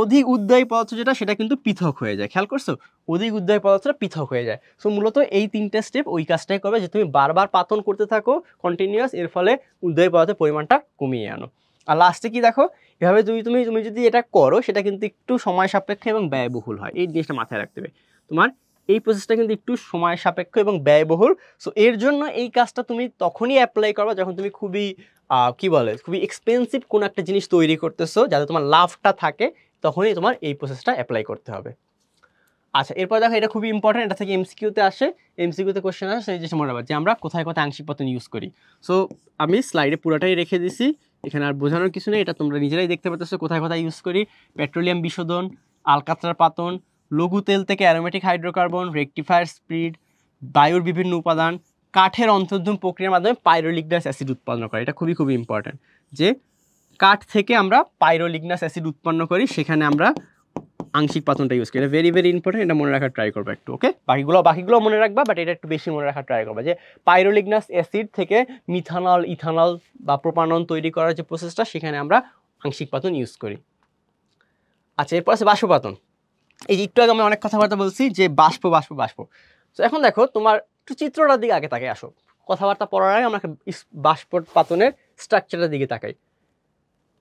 অধিক উদ্বায়ী পদার্থ যেটা সেটা কিন্তু পৃথক হয়ে যায়। খেয়াল করছো, অধিক উদ্বায়ী পদার্থটা পৃথক হয়ে যায়। সো মূলত এই তিনটে স্টেপ ওই কাজটাই করবে, যে তুমি বারবার পাতন করতে থাকো কন্টিনিউয়াস, এর ফলে উদ্বায়ী পদার্থের পরিমাণটা কমিয়ে আনো। আর লাস্টে কি দেখো, এভাবে তুমি যদি এটা করো, সেটা কিন্তু একটু সময় সাপেক্ষ এবং ব্যয়বহুল হয়। এই জিনিসটা মাথায় রাখতে হবে, তোমার এই প্রসেসটা কিন্তু একটু সময় সাপেক্ষ এবং ব্যয়বহুল। সো এর জন্য এই কাজটা তুমি তখনই অ্যাপ্লাই করবা যখন তুমি খুবই খুবই এক্সপেন্সিভ কোনো একটা জিনিস তৈরি করতেছো, যাতে তোমার লাভটা থাকে, তখনই তোমার এই প্রসেসটা অ্যাপ্লাই করতে হবে। আচ্ছা, এরপর দেখো, এটা খুবই ইম্পর্টেন্ট, এটা থেকে এমসিকিউতে আসে, এমসিকিউতে কোশ্চেন আসে, সেই যে মনে রাখবা যে আমরা কোথায় কোথায় আংশিক পাতন ইউজ করি। সো আমি স্লাইডে পুরোটাই রেখে দিছি, এখানে আর বোঝানোর কিছু নেই, এটা তোমরা নিজেরাই দেখতে পাচ্ছ কোথায় কোথায় ইউজ করি। পেট্রোলিয়াম বিশোধন, আলকাতরার পাতন, লঘু তেল থেকে অ্যারোমেটিক হাইড্রোকার্বন, রেকটিফায়ার স্পিড, বায়ুর বিভিন্ন উপাদান, কাঠের অন্তর্ধূম প্রক্রিয়ার মাধ্যমে পাইরোলিগনাস অ্যাসিড উৎপন্ন করে। এটা খুবই ইম্পর্টেন্ট, যে কাঠ থেকে আমরা পাইরোলিগনাস অ্যাসিড উৎপন্ন করি, সেখানে আমরা আংশিক পাতনটা ইউজ করি। এটা ভেরি ইম্পর্টেন্ট, এটা মনে রাখার ট্রাই করবো একটু। ওকে, বাকিগুলো মনে রাখবা, বাট এটা একটু বেশি মনে রাখার ট্রাই করবা, যে পাইরোলিগনাস অ্যাসিড থেকে মিথানল, ইথানল বা প্রোপানল তৈরি করার যে প্রসেসটা, সেখানে আমরা আংশিক পাতন ইউজ করি। আচ্ছা, এরপর আছে বাষ্পপাতন। এই যে একটু আগে আমি অনেক কথাবার্তা বলছি যে বাষ্প। তো এখন দেখো, তোমার একটু চিত্রটার দিকে আগে তাকাই আসো, কথাবার্তা পড়ার আগে আমরা বাষ্পপাতনের স্ট্রাকচারের দিকে তাকাই।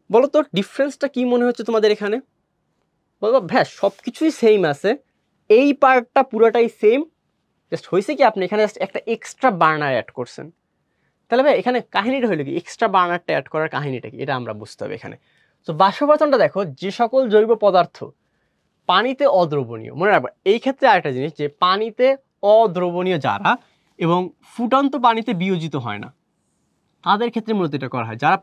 বলো তো ডিফারেন্সটা কি মনে হচ্ছে তোমাদের এখানে? বলবো ভ্যাস সব কিছুই সেম আছে, এই পার্টটা পুরোটাই সেম, জাস্ট হয়েছে কি আপনি এখানে জাস্ট একটা এক্সট্রা বার্নার অ্যাড করছেন। তাহলে ভাই এখানে কাহিনীটা হইলো কি, এক্সট্রা বার্নারটা অ্যাড করার কাহিনীটা কি, এটা আমরা বুঝতে হবে এখানে। তো বাষ্পপাতনটা দেখো, যে সকল জৈব পদার্থ পানিতে অদ্রবণীয়, মনে রাখবা এই ক্ষেত্রে আরেকটা জিনিস যে পানিতে অদ্রবণীয় যারা এবং ফুটন্ত পানিতে বিয়োজিত হয় না তাদের ক্ষেত্রে মূলত এটা করা হয়। যারা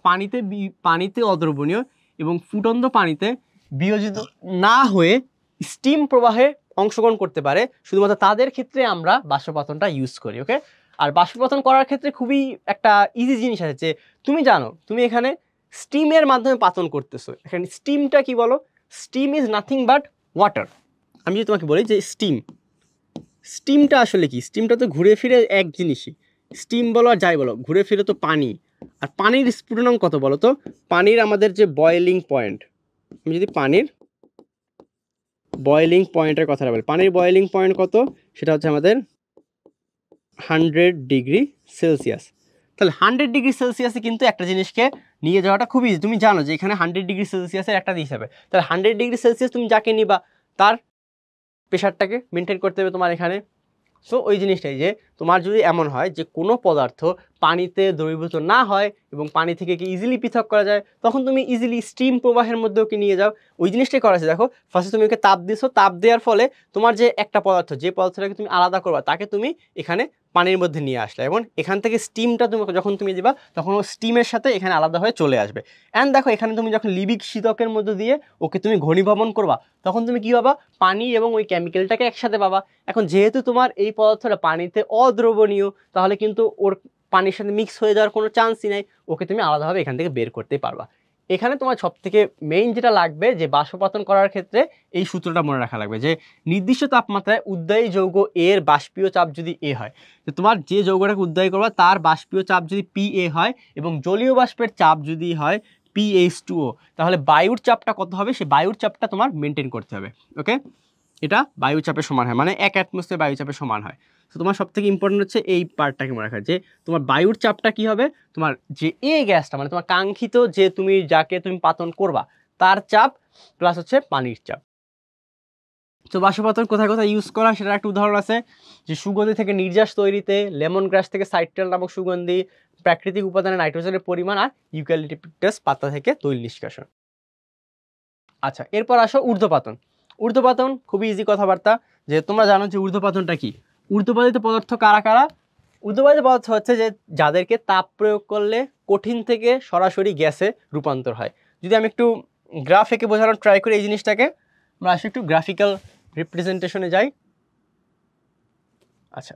পানিতে অদ্রবণীয় এবং ফুটন্ত পানিতে বিয়োজিত না হয়ে স্টিম প্রবাহে অংশগ্রহণ করতে পারে, শুধুমাত্র তাদের ক্ষেত্রে আমরা বাষ্পপাতনটা ইউজ করি। ওকে, আর বাষ্পপাতন করার ক্ষেত্রে খুবই একটা ইজি জিনিস আছে যে তুমি জানো তুমি এখানে স্টিমের মাধ্যমে পাতন করতেছো। এখানে স্টিমটা কি বলো? Steam is nothing but water. আমি যদি তোমাকে বলি যে স্টিমটা আসলে কি, স্টিমটা তো ঘুরে ফিরে এক জিনিসই। স্টিম বলো আর যাই বলো, ঘুরে ফিরে তো পানি। আর পানির স্ফুটনাঙ্ক কত বলো তো? পানির আমাদের যে বয়েলিং পয়েন্ট, আমি যদি পানির বয়েলিং পয়েন্টের কথাটা বলি, পানির বয়েলিং পয়েন্ট কত? সেটা হচ্ছে আমাদের 100 ডিগ্রি সেলসিয়াস। তাহলে 100 ডিগ্রি সেলসিয়াসে কিন্তু একটা জিনিসকে নিয়ে যাওয়াটা খুবই ইজি। তুমি জানো যে এখানে 100 ডিগ্রি সেলসিয়াসের একটা হিসাবে, তাহলে 100 ডিগ্রি সেলসিয়াস তুমি যাকে নিবা তার প্রেশারটাকে মেনটেন করতে হবে তোমার এখানে। সো ওই জিনিসটাই যে তোমার যদি এমন হয় যে কোনো পদার্থ পানিতে দ্রবীভূত না হয় এবং পানি থেকে কি ইজিলি পৃথক করা যায়, তখন তুমি ইজিলি স্টিম প্রবাহের মধ্যেও কি নিয়ে যাও। ওই জিনিসটাই করা আছে। দেখো ফার্স্টে তুমি ওকে তাপ দিছো, তাপ দেওয়ার ফলে তোমার যে একটা পদার্থ, যে পদার্থটাকে তুমি আলাদা করবা তাকে তুমি এখানে পানির মধ্যে নিয়ে আসলে, এবং এখান থেকে স্টিমটা তুমি যখন তুমি দিবা তখন ও স্টিমের সাথে এখানে আলাদা হয়ে চলে আসবে। অ্যান্ড দেখো এখানে তুমি যখন লিবিক শীতকের মধ্যে দিয়ে ওকে তুমি ঘনীভবন করবা তখন তুমি কি পাবা? পানি এবং ওই কেমিক্যালটাকে একসাথে পাবা। এখন যেহেতু তোমার এই পদার্থটা পানিতে অদ্রবণীয়, তাহলে কিন্তু ওর পানির সাথে মিক্স হয়ে যাওয়ার কোনো চান্সই নাই, ওকে তুমি আলাদাভাবে এখান থেকে বের করতেই পারবা। এখানে তোমার সবথেকে মেইন যেটা লাগবে যে বাষ্পপাতন করার ক্ষেত্রে এই সূত্রটা মনে রাখা লাগবে যে নির্দিষ্ট তাপমাত্রায় উদ্বায়ী যৌগ এর বাষ্পীয় চাপ যদি এ হয়, তো তোমার যে যৌগটাকে উদ্বায়ী করবা তার বাষ্পীয় চাপ যদি PA হয় এবং জলীয় বাষ্পের চাপ যদি হয় PH2O, তাহলে বায়ুর চাপটা কত হবে? সেই বায়ুর চাপটা তোমার মেনটেন করতে হবে। ওকে, এটা বায়ু চাপের সমান হয়, মানে 1 অ্যাটমসফিয়ার বায়ু চাপের সমান হয়। তো তোমার সবথেকে ইম্পর্টেন্ট হচ্ছে এই পার্টটাকে মনে রাখা যে তোমার বায়ুর চাপটা কি হবে? তোমার যে এ গ্যাসটা, মানে তোমার কাঙ্ক্ষিত যে তুমি যাকে তুমি পাতন করবা তার চাপ প্লাস হচ্ছে পানির চাপ। তো বাষ্পপাতন কোথায় কোথায় ইউজ করা সেটার একটা উদাহরণ আছে যে সুগন্ধি থেকে নির্যাস তৈরিতে, লেমন গ্রাস থেকে সাইট্রাল নামক সুগন্ধি, প্রাকৃতিক উপাদানে নাইট্রোজেনের পরিমাণ, আর ইউক্যালিপটাস পাতা থেকে তৈল নিষ্কাশন। আচ্ছা, এরপর আসো ঊর্ধ্বপাতন। ঊর্ধ্বপাতন খুবই ইজি কথাবার্তা, যে তোমরা জানো যে ঊর্ধ্বপাতনটা কি। ঊর্ধ্বপাতিত পদার্থ কারা কারা? ঊর্ধ্বপাতিত পদার্থ হচ্ছে যে যাদেরকে তাপ প্রয়োগ করলে কঠিন থেকে সরাসরি গ্যাসে রূপান্তর হয়। যদি আমি একটু গ্রাফ এঁকে বোঝানোর ট্রাই করি এই জিনিসটাকে, আমরা আসলে একটু গ্রাফিক্যাল রিপ্রেজেন্টেশনে যাই। আচ্ছা,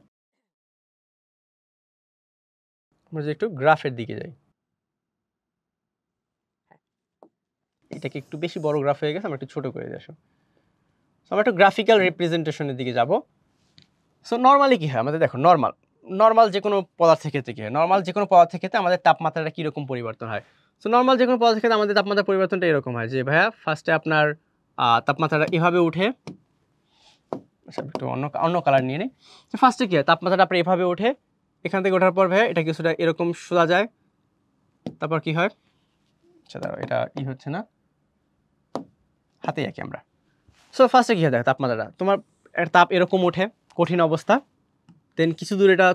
আমরা যদি একটু গ্রাফের দিকে যাই, এটাকে একটু বেশি বড় গ্রাফ হয়ে গেছে, আমরা একটু ছোট করে দিই। আমরা একটু গ্রাফিক্যাল রিপ্রেজেন্টেশনের দিকে যাব। সো নর্মালি কী হয় আমাদের, দেখো নর্মাল যে কোনো পদার্থের ক্ষেত্রে কী হয়, নর্মাল যে কোনো পদার্থের ক্ষেত্রে আমাদের তাপমাত্রাটা কীরকম পরিবর্তন হয়। সো নর্মাল যে কোনো পদার্থের ক্ষেত্রে আমাদের তাপমাত্রা পরিবর্তনটা এরকম হয় যে ভাইয়া ফার্স্টে আপনার তাপমাত্রাটা এভাবে উঠে, আচ্ছা একটু অন্য কালার নিয়ে নিই। তো ফার্স্টে কী হয়, তাপমাত্রাটা আপনার এভাবে ওঠে, এখান থেকে ওঠার পর ভাইয়া এটা কিছুটা এরকম সোজা যায়, তারপর কী হয়, আচ্ছা দাঁড়াও এটা হচ্ছে না, হাতেই আঁকি আমরা। সো ফার্স্টে কী হয়, দেখো তাপমাত্রাটা তোমার তাপ এরকম ওঠে কঠিন অবস্থা, দেন কিছু দূর এটা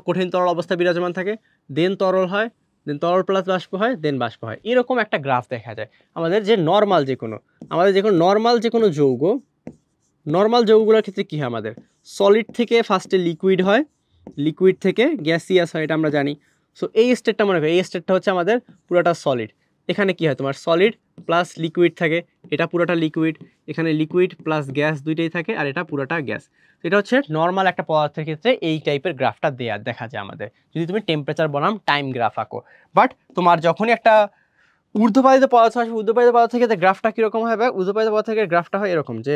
কঠিন তরল অবস্থা বিরাজমান থাকে, দেন তরল হয়, দেন তরল প্লাস বাষ্প হয়, দেন বাষ্প হয়। এরকম একটা গ্রাফ দেখা যায় আমাদের যে নর্মাল যে কোনো যৌগ, নর্মাল যৌগগুলোর ক্ষেত্রে কী হয়, আমাদের সলিড থেকে ফার্স্টে লিকুইড হয়, লিকুইড থেকে গ্যাসিয়াস হয়, এটা আমরা জানি। সো এই স্টেটটা মনে করি, এই স্টেটটা হচ্ছে আমাদের পুরোটা সলিড। এখানে কি হয়, তোমার সলিড প্লাস লিকুইড থাকে, এটা পুরোটা লিকুইড, এখানে লিকুইড প্লাস গ্যাস দুইটাই থাকে, আর এটা পুরোটা গ্যাস। এটা হচ্ছে নর্মাল একটা পদার্থের ক্ষেত্রে এই টাইপের গ্রাফটা দেখা যায় আমাদের, যদি তুমি টেম্পারেচার বনাম টাইম গ্রাফ আঁকো। বাট তোমার যখনই একটা ঊর্ধ্বপাতিত পদার্থ আসবে, ঊর্ধ্বপাতিত পদার্থের ক্ষেত্রে গ্রাফটা কীরকম হবে? ঊর্ধ্বপাতিত পদার্থের গ্রাফটা হয় এরকম যে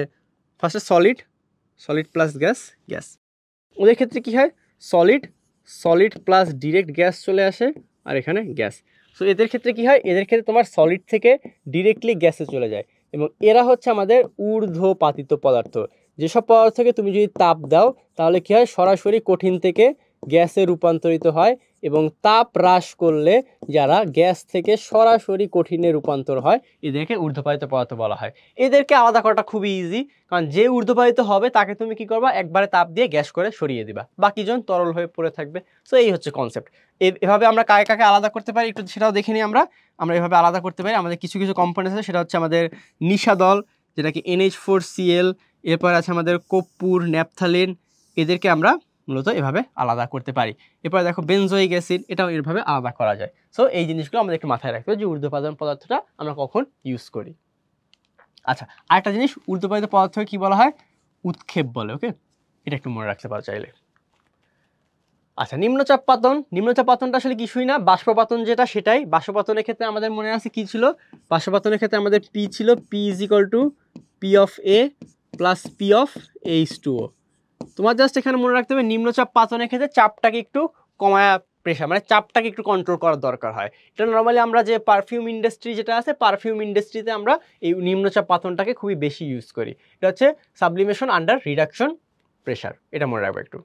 ফার্স্টে সলিড প্লাস গ্যাস। ওদের ক্ষেত্রে কী হয়, সলিড প্লাস ডিরেক্ট গ্যাস চলে আসে, আর এখানে গ্যাস। সো এদের ক্ষেত্রে কী হয়, এদের ক্ষেত্রে তোমার সলিড থেকে ডিরেক্টলি গ্যাসে চলে যায়, এবং এরা হচ্ছে আমাদের ঊর্ধ্বপাতিত পদার্থ। যেসব পদার্থকে তুমি যদি তাপ দাও তাহলে কী হয়, সরাসরি কঠিন থেকে গ্যাসে রূপান্তরিত হয়, এবং তাপ হ্রাস করলে যারা গ্যাস থেকে সরাসরি কঠিনে রূপান্তর হয় এদেরকে ঊর্ধ্বপাতিত পদার্থ বলা হয়। এদেরকে আলাদা করাটা খুবই ইজি, কারণ যে ঊর্ধ্বপাতিত হবে তাকে তুমি কি করবা, একবারে তাপ দিয়ে গ্যাস করে সরিয়ে দিবা, বাকিজন তরল হয়ে পড়ে থাকবে। সো এই হচ্ছে কনসেপ্ট। এভাবে আমরা কাকে কাকে আলাদা করতে পারি একটু সেটাও দেখে নিই। আমরা এভাবে আলাদা করতে পারি। আমাদের কিছু কম্পোনেন্টস আছে, সেটা হচ্ছে আমাদের নিশাদল, যেটাকে NH4Cl, এরপর আছে আমাদের কর্পূর, ন্যাপথালিন, এদেরকে আমরা মূলত এভাবে আলাদা করতে পারি। এরপর দেখো বেনজোইক অ্যাসিড, এটাও এভাবে আলাদা করা যায়। সো এই জিনিসগুলো আমাদের একটু মাথায় রাখতে হবে যে ঊর্ধ্বপাতন পদার্থটা আমরা কখন ইউজ করি। আচ্ছা, আরেকটা জিনিস, ঊর্ধ্বপাতিত পদার্থকে কি বলা হয়? উৎক্ষেপ বলে। ওকে, এটা একটু মনে রাখতে পারো চাইলে। আচ্ছা, নিম্নচাপ পাতন। নিম্নচাপ পাতনটা আসলে কিছুই না, বাষ্পপাতন যেটা সেটাই। বাষ্পপাতনের ক্ষেত্রে আমাদের মনে আছে কি ছিল? বাষ্পপাতনের ক্ষেত্রে আমাদের পি ছিল, P is equal two P of A plus P of H2O। তোমার জাস্ট এখানে মনে রাখতে হবে নিম্নচাপ পাতনের ক্ষেত্রে চাপটাকে একটু কমায়া, প্রেশার মানে চাপটাকে একটু কন্ট্রোল করার দরকার হয়। এটা নর্মালি আমরা যে পারফিউম ইন্ডাস্ট্রি যেটা আছে, পারফিউম ইন্ডাস্ট্রিতে আমরা এই নিম্নচাপ পাতনটাকে খুবই বেশি ইউজ করি। এটা হচ্ছে সাবলিমেশন আন্ডার রিডাকশন প্রেশার, এটা মনে রাখবো একটু।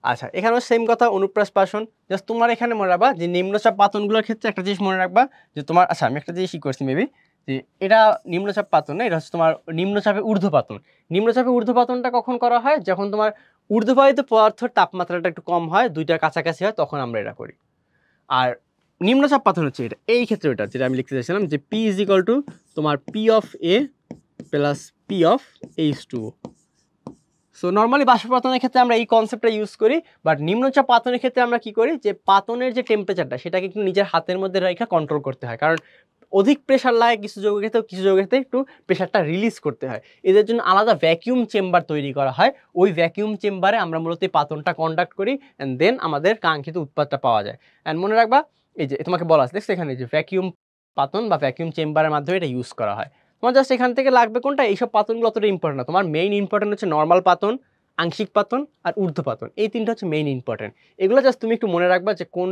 আচ্ছা, এখানেও সেম কথা, অনুপ্রাসপাসন। জাস্ট তোমার এখানে মনে রাখবা যে নিম্নচাপ পাতনগুলোর ক্ষেত্রে একটা জিনিস মনে রাখবা যে তোমার, আচ্ছা আমি একটা জিনিসই করছি মেবি, যে এটা নিম্নচাপ পাতন না, এটা হচ্ছে তোমার নিম্নচাপে ঊর্ধ্বপাতন। নিম্নচাপে ঊর্ধ্বপাতনটা কখন করা হয়? যখন তোমার ঊর্ধ্বপাতিত পদার্থের তাপমাত্রাটা একটু কম হয়, দুইটার কাছাকাছি হয়, তখন আমরা এটা করি। আর নিম্নচাপ পাতন হচ্ছে এটা, এই ক্ষেত্রে এটা যেটা আমি লিখতে চাইছিলাম যে পি ইজ ইকুয়াল টু তোমার P of A plus P of H2O। So normally বাষ্পপাতনের ক্ষেত্রে আমরা এই কনসেপ্টটা ইউজ করি, বাট নিম্নচাপ পাতনের ক্ষেত্রে আমরা কি করি, যে পাতনের যে টেম্পারেচারটা সেটাকে একটু নিজের হাতের মধ্যে রেখে কন্ট্রোল করতে হয়। কারণ অধিক প্রেশার লাগে কিছু যৌগের ক্ষেত্রে, কিছু যৌগের ক্ষেত্রে একটু প্রেশারটা রিলিজ করতে হয়। এদের জন্য আলাদা ভ্যাকিউম চেম্বার তৈরি করা হয়। ওই ভ্যাকিউম চেম্বারে আমরা মূলত এই পাতনটা কন্ডাক্ট করি, অ্যান্ড দেন আমাদের কাঙ্ক্ষিত উৎপাদটা পাওয়া যায়। অ্যান্ড মনে রাখবা, এই যে তোমাকে বলা আছে দেখছো এখানে যে ভ্যাকিউম পাতন বা ভ্যাকিউম চেম্বারের মাধ্যমে এটা ইউজ করা হয়। তোমার জাস্ট এখান থেকে লাগবে কোনটা, এইসব পাতনগুলো অতটা ইম্পর্টেন্ট না। তোমার মেইন ইম্পর্টেন্ট হচ্ছে নর্মাল পাতন, আংশিক পাতন আর ঊর্ধ্বপাতন, এই তিনটা হচ্ছে মেইন ইম্পর্টেন্ট। এগুলো জাস্ট তুমি একটু মনে রাখবা যে কোন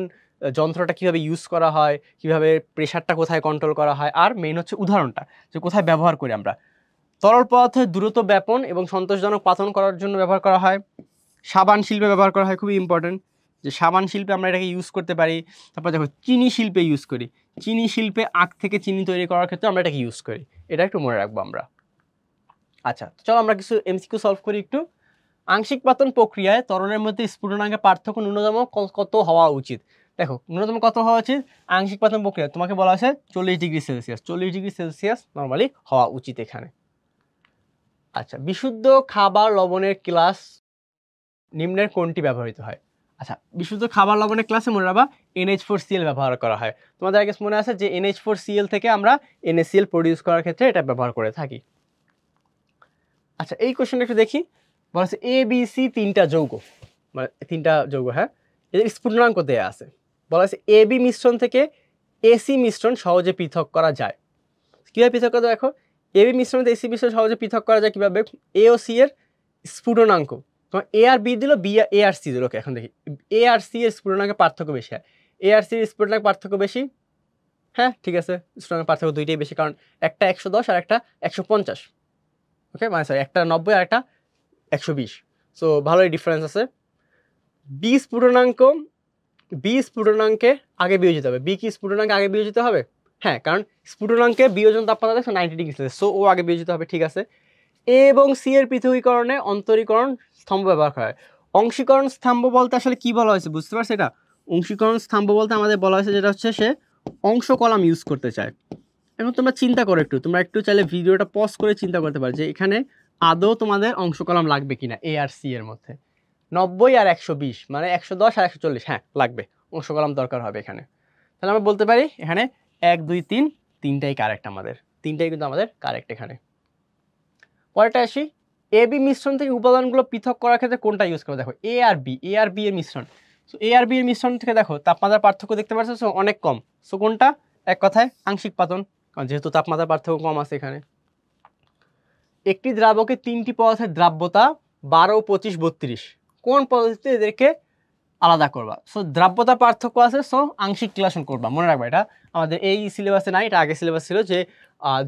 যন্ত্রটা কীভাবে ইউজ করা হয়, কীভাবে প্রেশারটা কোথায় কন্ট্রোল করা হয়, আর মেইন হচ্ছে উদাহরণটা যে কোথায় ব্যবহার করি আমরা। তরল পদার্থের দ্রুত ব্যাপন এবং সন্তোষজনক পাতন করার জন্য ব্যবহার করা হয়। সাবান শিল্পে ব্যবহার করা হয়, খুবই ইম্পর্টেন্ট যে সাবান শিল্পে আমরা এটাকে ইউজ করতে পারি। তারপর দেখো চিনি শিল্পে ইউজ করি, চিনি শিল্পে আখ থেকে চিনি তৈরি করার ক্ষেত্রে আমরা এটাকে ইউজ করি, এটা একটু মনে রাখবো আমরা। আচ্ছা, চলো আমরা কিছু এমসিকিউ সলভ করি একটু। আংশিক পাতন প্রক্রিয়ায় তরলের মধ্যে স্ফুটনাঙ্কের পার্থক্য ন্যূনতম কত হওয়া উচিত? দেখো ন্যূনতম কত হওয়া উচিত আংশিক পাতন প্রক্রিয়া, তোমাকে বলা আছে 40 degree Celsius. 40 degree Celsius normally হওয়া উচিত এখানে। আচ্ছা, বিশুদ্ধ খাবার লবণের ক্লাস নিম্নের কোনটি ব্যবহৃত হয়? আচ্ছা, বিশুদ্ধ খাবার লবণের ক্লাসে মনে রাখবা NH4Cl ব্যবহার করা হয়। তোমাদের আগে মনে আছে যে NH4Cl থেকে আমরা NaCl প্রডিউস করার ক্ষেত্রে এটা ব্যবহার করে থাকি। আচ্ছা, এই কোশ্চেনটা একটু দেখি। বলা আছে ABC তিনটা যৌগ, মানে তিনটা যৌগ, হ্যাঁ, এদের স্ফুটনাঙ্ক দেয়া আছে। বলা আছে AB মিশ্রণ থেকে AC মিশ্রণ সহজে পৃথক করা যায়। কীভাবে পৃথক করা যায়? দেখো, AB মিশ্রণ থেকে AC মিশ্রণ সহজে পৃথক করা যায় কীভাবে? A ও C এর স্ফুটনাঙ্ক, তোমার A আর B দিল, B A আর C দিল। ওকে, এখন দেখি A আর C এর স্ফুটনাঙ্কের পার্থক্য বেশি হয়। A আর C এর স্ফুটনাঙ্ক পার্থক্য বেশি, হ্যাঁ ঠিক আছে, স্ফুটনাঙ্কের পার্থক্য দুইটাই বেশি, কারণ একটা 110 আর একটা 150। ওকে, মানে সরি, একটা 90 আর একটা 120। সো ভালোই ডিফারেন্স আছে। বি স্ফুটনাঙ্কে আগে বিয়োজিত হবে। বি কি স্ফুটনাঙ্কে আগে বিয়োজিত হবে? হ্যাঁ, কারণ স্ফুটনাঙ্কে বিয়োজন তাপমাত্রা দেখো 90 ডিগ্রি সেলসিয়াস, সো ও আগে বিয়োজিত হবে, ঠিক আছে। এ এবং সি এর পৃথকীকরণে অন্তরীকরণ স্তম্ভ ব্যবহার করা হয়। অংশীকরণ স্তম্ভ বলতে আসলে কি বলা হয়েছে বুঝতে পারছো? এটা অংশীকরণ স্তম্ভ বলতে আমাদের বলা হয়েছে যেটা হচ্ছে সে অংশ কলাম ইউজ করতে চায়। এখন তোমরা চিন্তা করো একটু, তোমরা একটু চাইলে ভিডিওটা পজ করে চিন্তা করতে পারো যে এখানে আদৌ তোমাদের অংশ কলাম লাগবে কিনা এ আর সি এর মধ্যে। 90 আর 120 মানে 110 আর 140, হ্যাঁ লাগবে, অংশ কলাম দরকার হবে এখানে। তাহলে আমরা বলতে পারি এখানে 1 2 3 তিনটাই কারেক্ট, আমাদের তিনটাই কিন্তু আমাদের কারেক্ট এখানে। পরেরটা আসি, এ বি মিশ্রণ থেকে উপাদানগুলো পৃথক করার ক্ষেত্রে কোনটা ইউজ করবে? দেখো এ আর বি এর মিশ্রণ। সো এ আর বি এর মিশ্রণ থেকে দেখো তাপমাত্রার পার্থক্য দেখতে পাচ্ছ, সো অনেক কম। সো কোনটা? এক কথায় আংশিক পাতন, কারণ যেহেতু তাপমাত্রার পার্থক্য কম আছে এখানে। একটি দ্রাবকে তিনটি পদার্থের দ্রাব্যতা 12, 25, 32, কোন পদ্ধতিতে এদেরকে আলাদা করবা? সো দ্রাব্যতা পার্থক্য আছে, সো আংশিক ক্লাসন করবা। মনে রাখবা এটা আমাদের এই সিলেবাসে নাই, এটা আগে সিলেবাস ছিল যে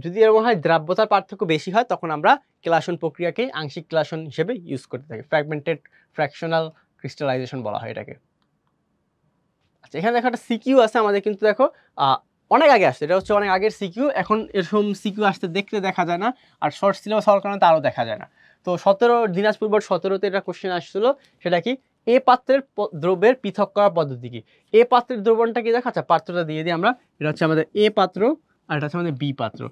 যদি এরকম হয় দ্রাব্যতার পার্থক্য বেশি হয় তখন আমরা ক্লাসন প্রক্রিয়াকে আংশিক ক্লাসন হিসেবে ইউজ করতে থাকি। ফ্র্যাগমেন্টেড ফ্র্যাকশনাল ক্রিস্টালাইজেশন বলা হয় এটাকে। আচ্ছা, এখানে দেখো একটা সিকিউ আছে আমাদের, কিন্তু দেখো অনেক আগে আসছে, এটা হচ্ছে অনেক আগের সিকিউ, এখন এরকম সিকিউ আসতে দেখতে দেখা যায় না, আর শর্ট সিলেবাস হওয়ার কারণে তারও দেখা যায় না। তো 17 দিনাজপুর বোর্ড 17তে এটা কোশ্চেন আসছিল, সেটা কি এ পাত্রের দ্রব্যের পৃথক করার পদ্ধতি কি? এ পাত্রের দ্রবণটা কি দেখা? আচ্ছা, পাত্রটা দিয়ে দিই আমরা, এটা হচ্ছে আমাদের এ পাত্র আর এটা হচ্ছে আমাদের বি পাত্র।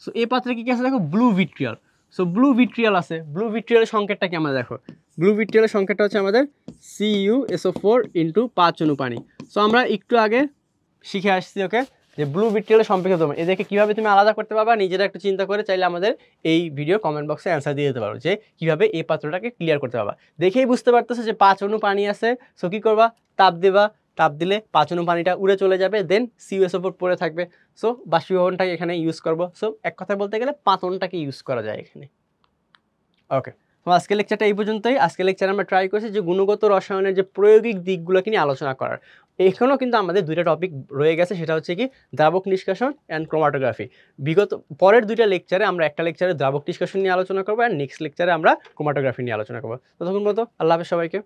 সো এই পাত্রে কি আছে দেখো blue vitriol. So blue vitriol আছে, ব্লু ভিট্রিয়ালের সংকেতটা কি আমরা দেখো, ব্লু ভিট্রিয়ালের সংকেতটা হচ্ছে আমাদের CuSO4 ইন্টু 5 অণু পানি। সো আমরা একটু আগে শিখে আসছি ওকে যে ব্লু ভিট্রিয়ালের সম্পর্কে তোমার এদেরকে কীভাবে তুমি আলাদা করতে পারবা, নিজেরা একটু চিন্তা করে চাইলে আমাদের এই ভিডিও কমেন্ট বক্সে অ্যান্সার দিয়ে দিতে পারো যে কীভাবে এই পাত্রটাকে ক্লিয়ার করতে পারবা। দেখেই বুঝতে পারতেছো যে 5 অণু পানি আছে। সো কী করবা, তাপ দেবা, তাপ দিলে 5 অণু পানিটা উড়ে চলে যাবে, দেন CuSO4 পড়ে থাকবে। সো বাষ্পীভবনটাকে এখানে ইউজ করবো। সো এক কথায় বলতে গেলে পাতনটাকে ইউজ করা যায় এখানে। ওকে, তো আজকের লেকচারটা এই পর্যন্তই। আজকের লেকচারে আমরা ট্রাই করছি যে গুণগত রসায়নের যে প্রায়োগিক দিকগুলোকে নিয়ে আলোচনা করার। এখানেও কিন্তু আমাদের দুইটা টপিক রয়ে গেছে, সেটা হচ্ছে কি দ্রাবক নিষ্কাশন অ্যান্ড ক্রোমাটোগ্রাফি। বিগত পরের দুইটা লেকচারে আমরা একটা লেকচারে দ্রাবক নিষ্কাশন নিয়ে আলোচনা করবো, অ্যান্ড নেক্সট লেকচারে আমরা ক্রোমাটোগ্রাফি নিয়ে আলোচনা করবো। ততক্ষণ মতো আল্লাহ হাফেজ সবাইকে।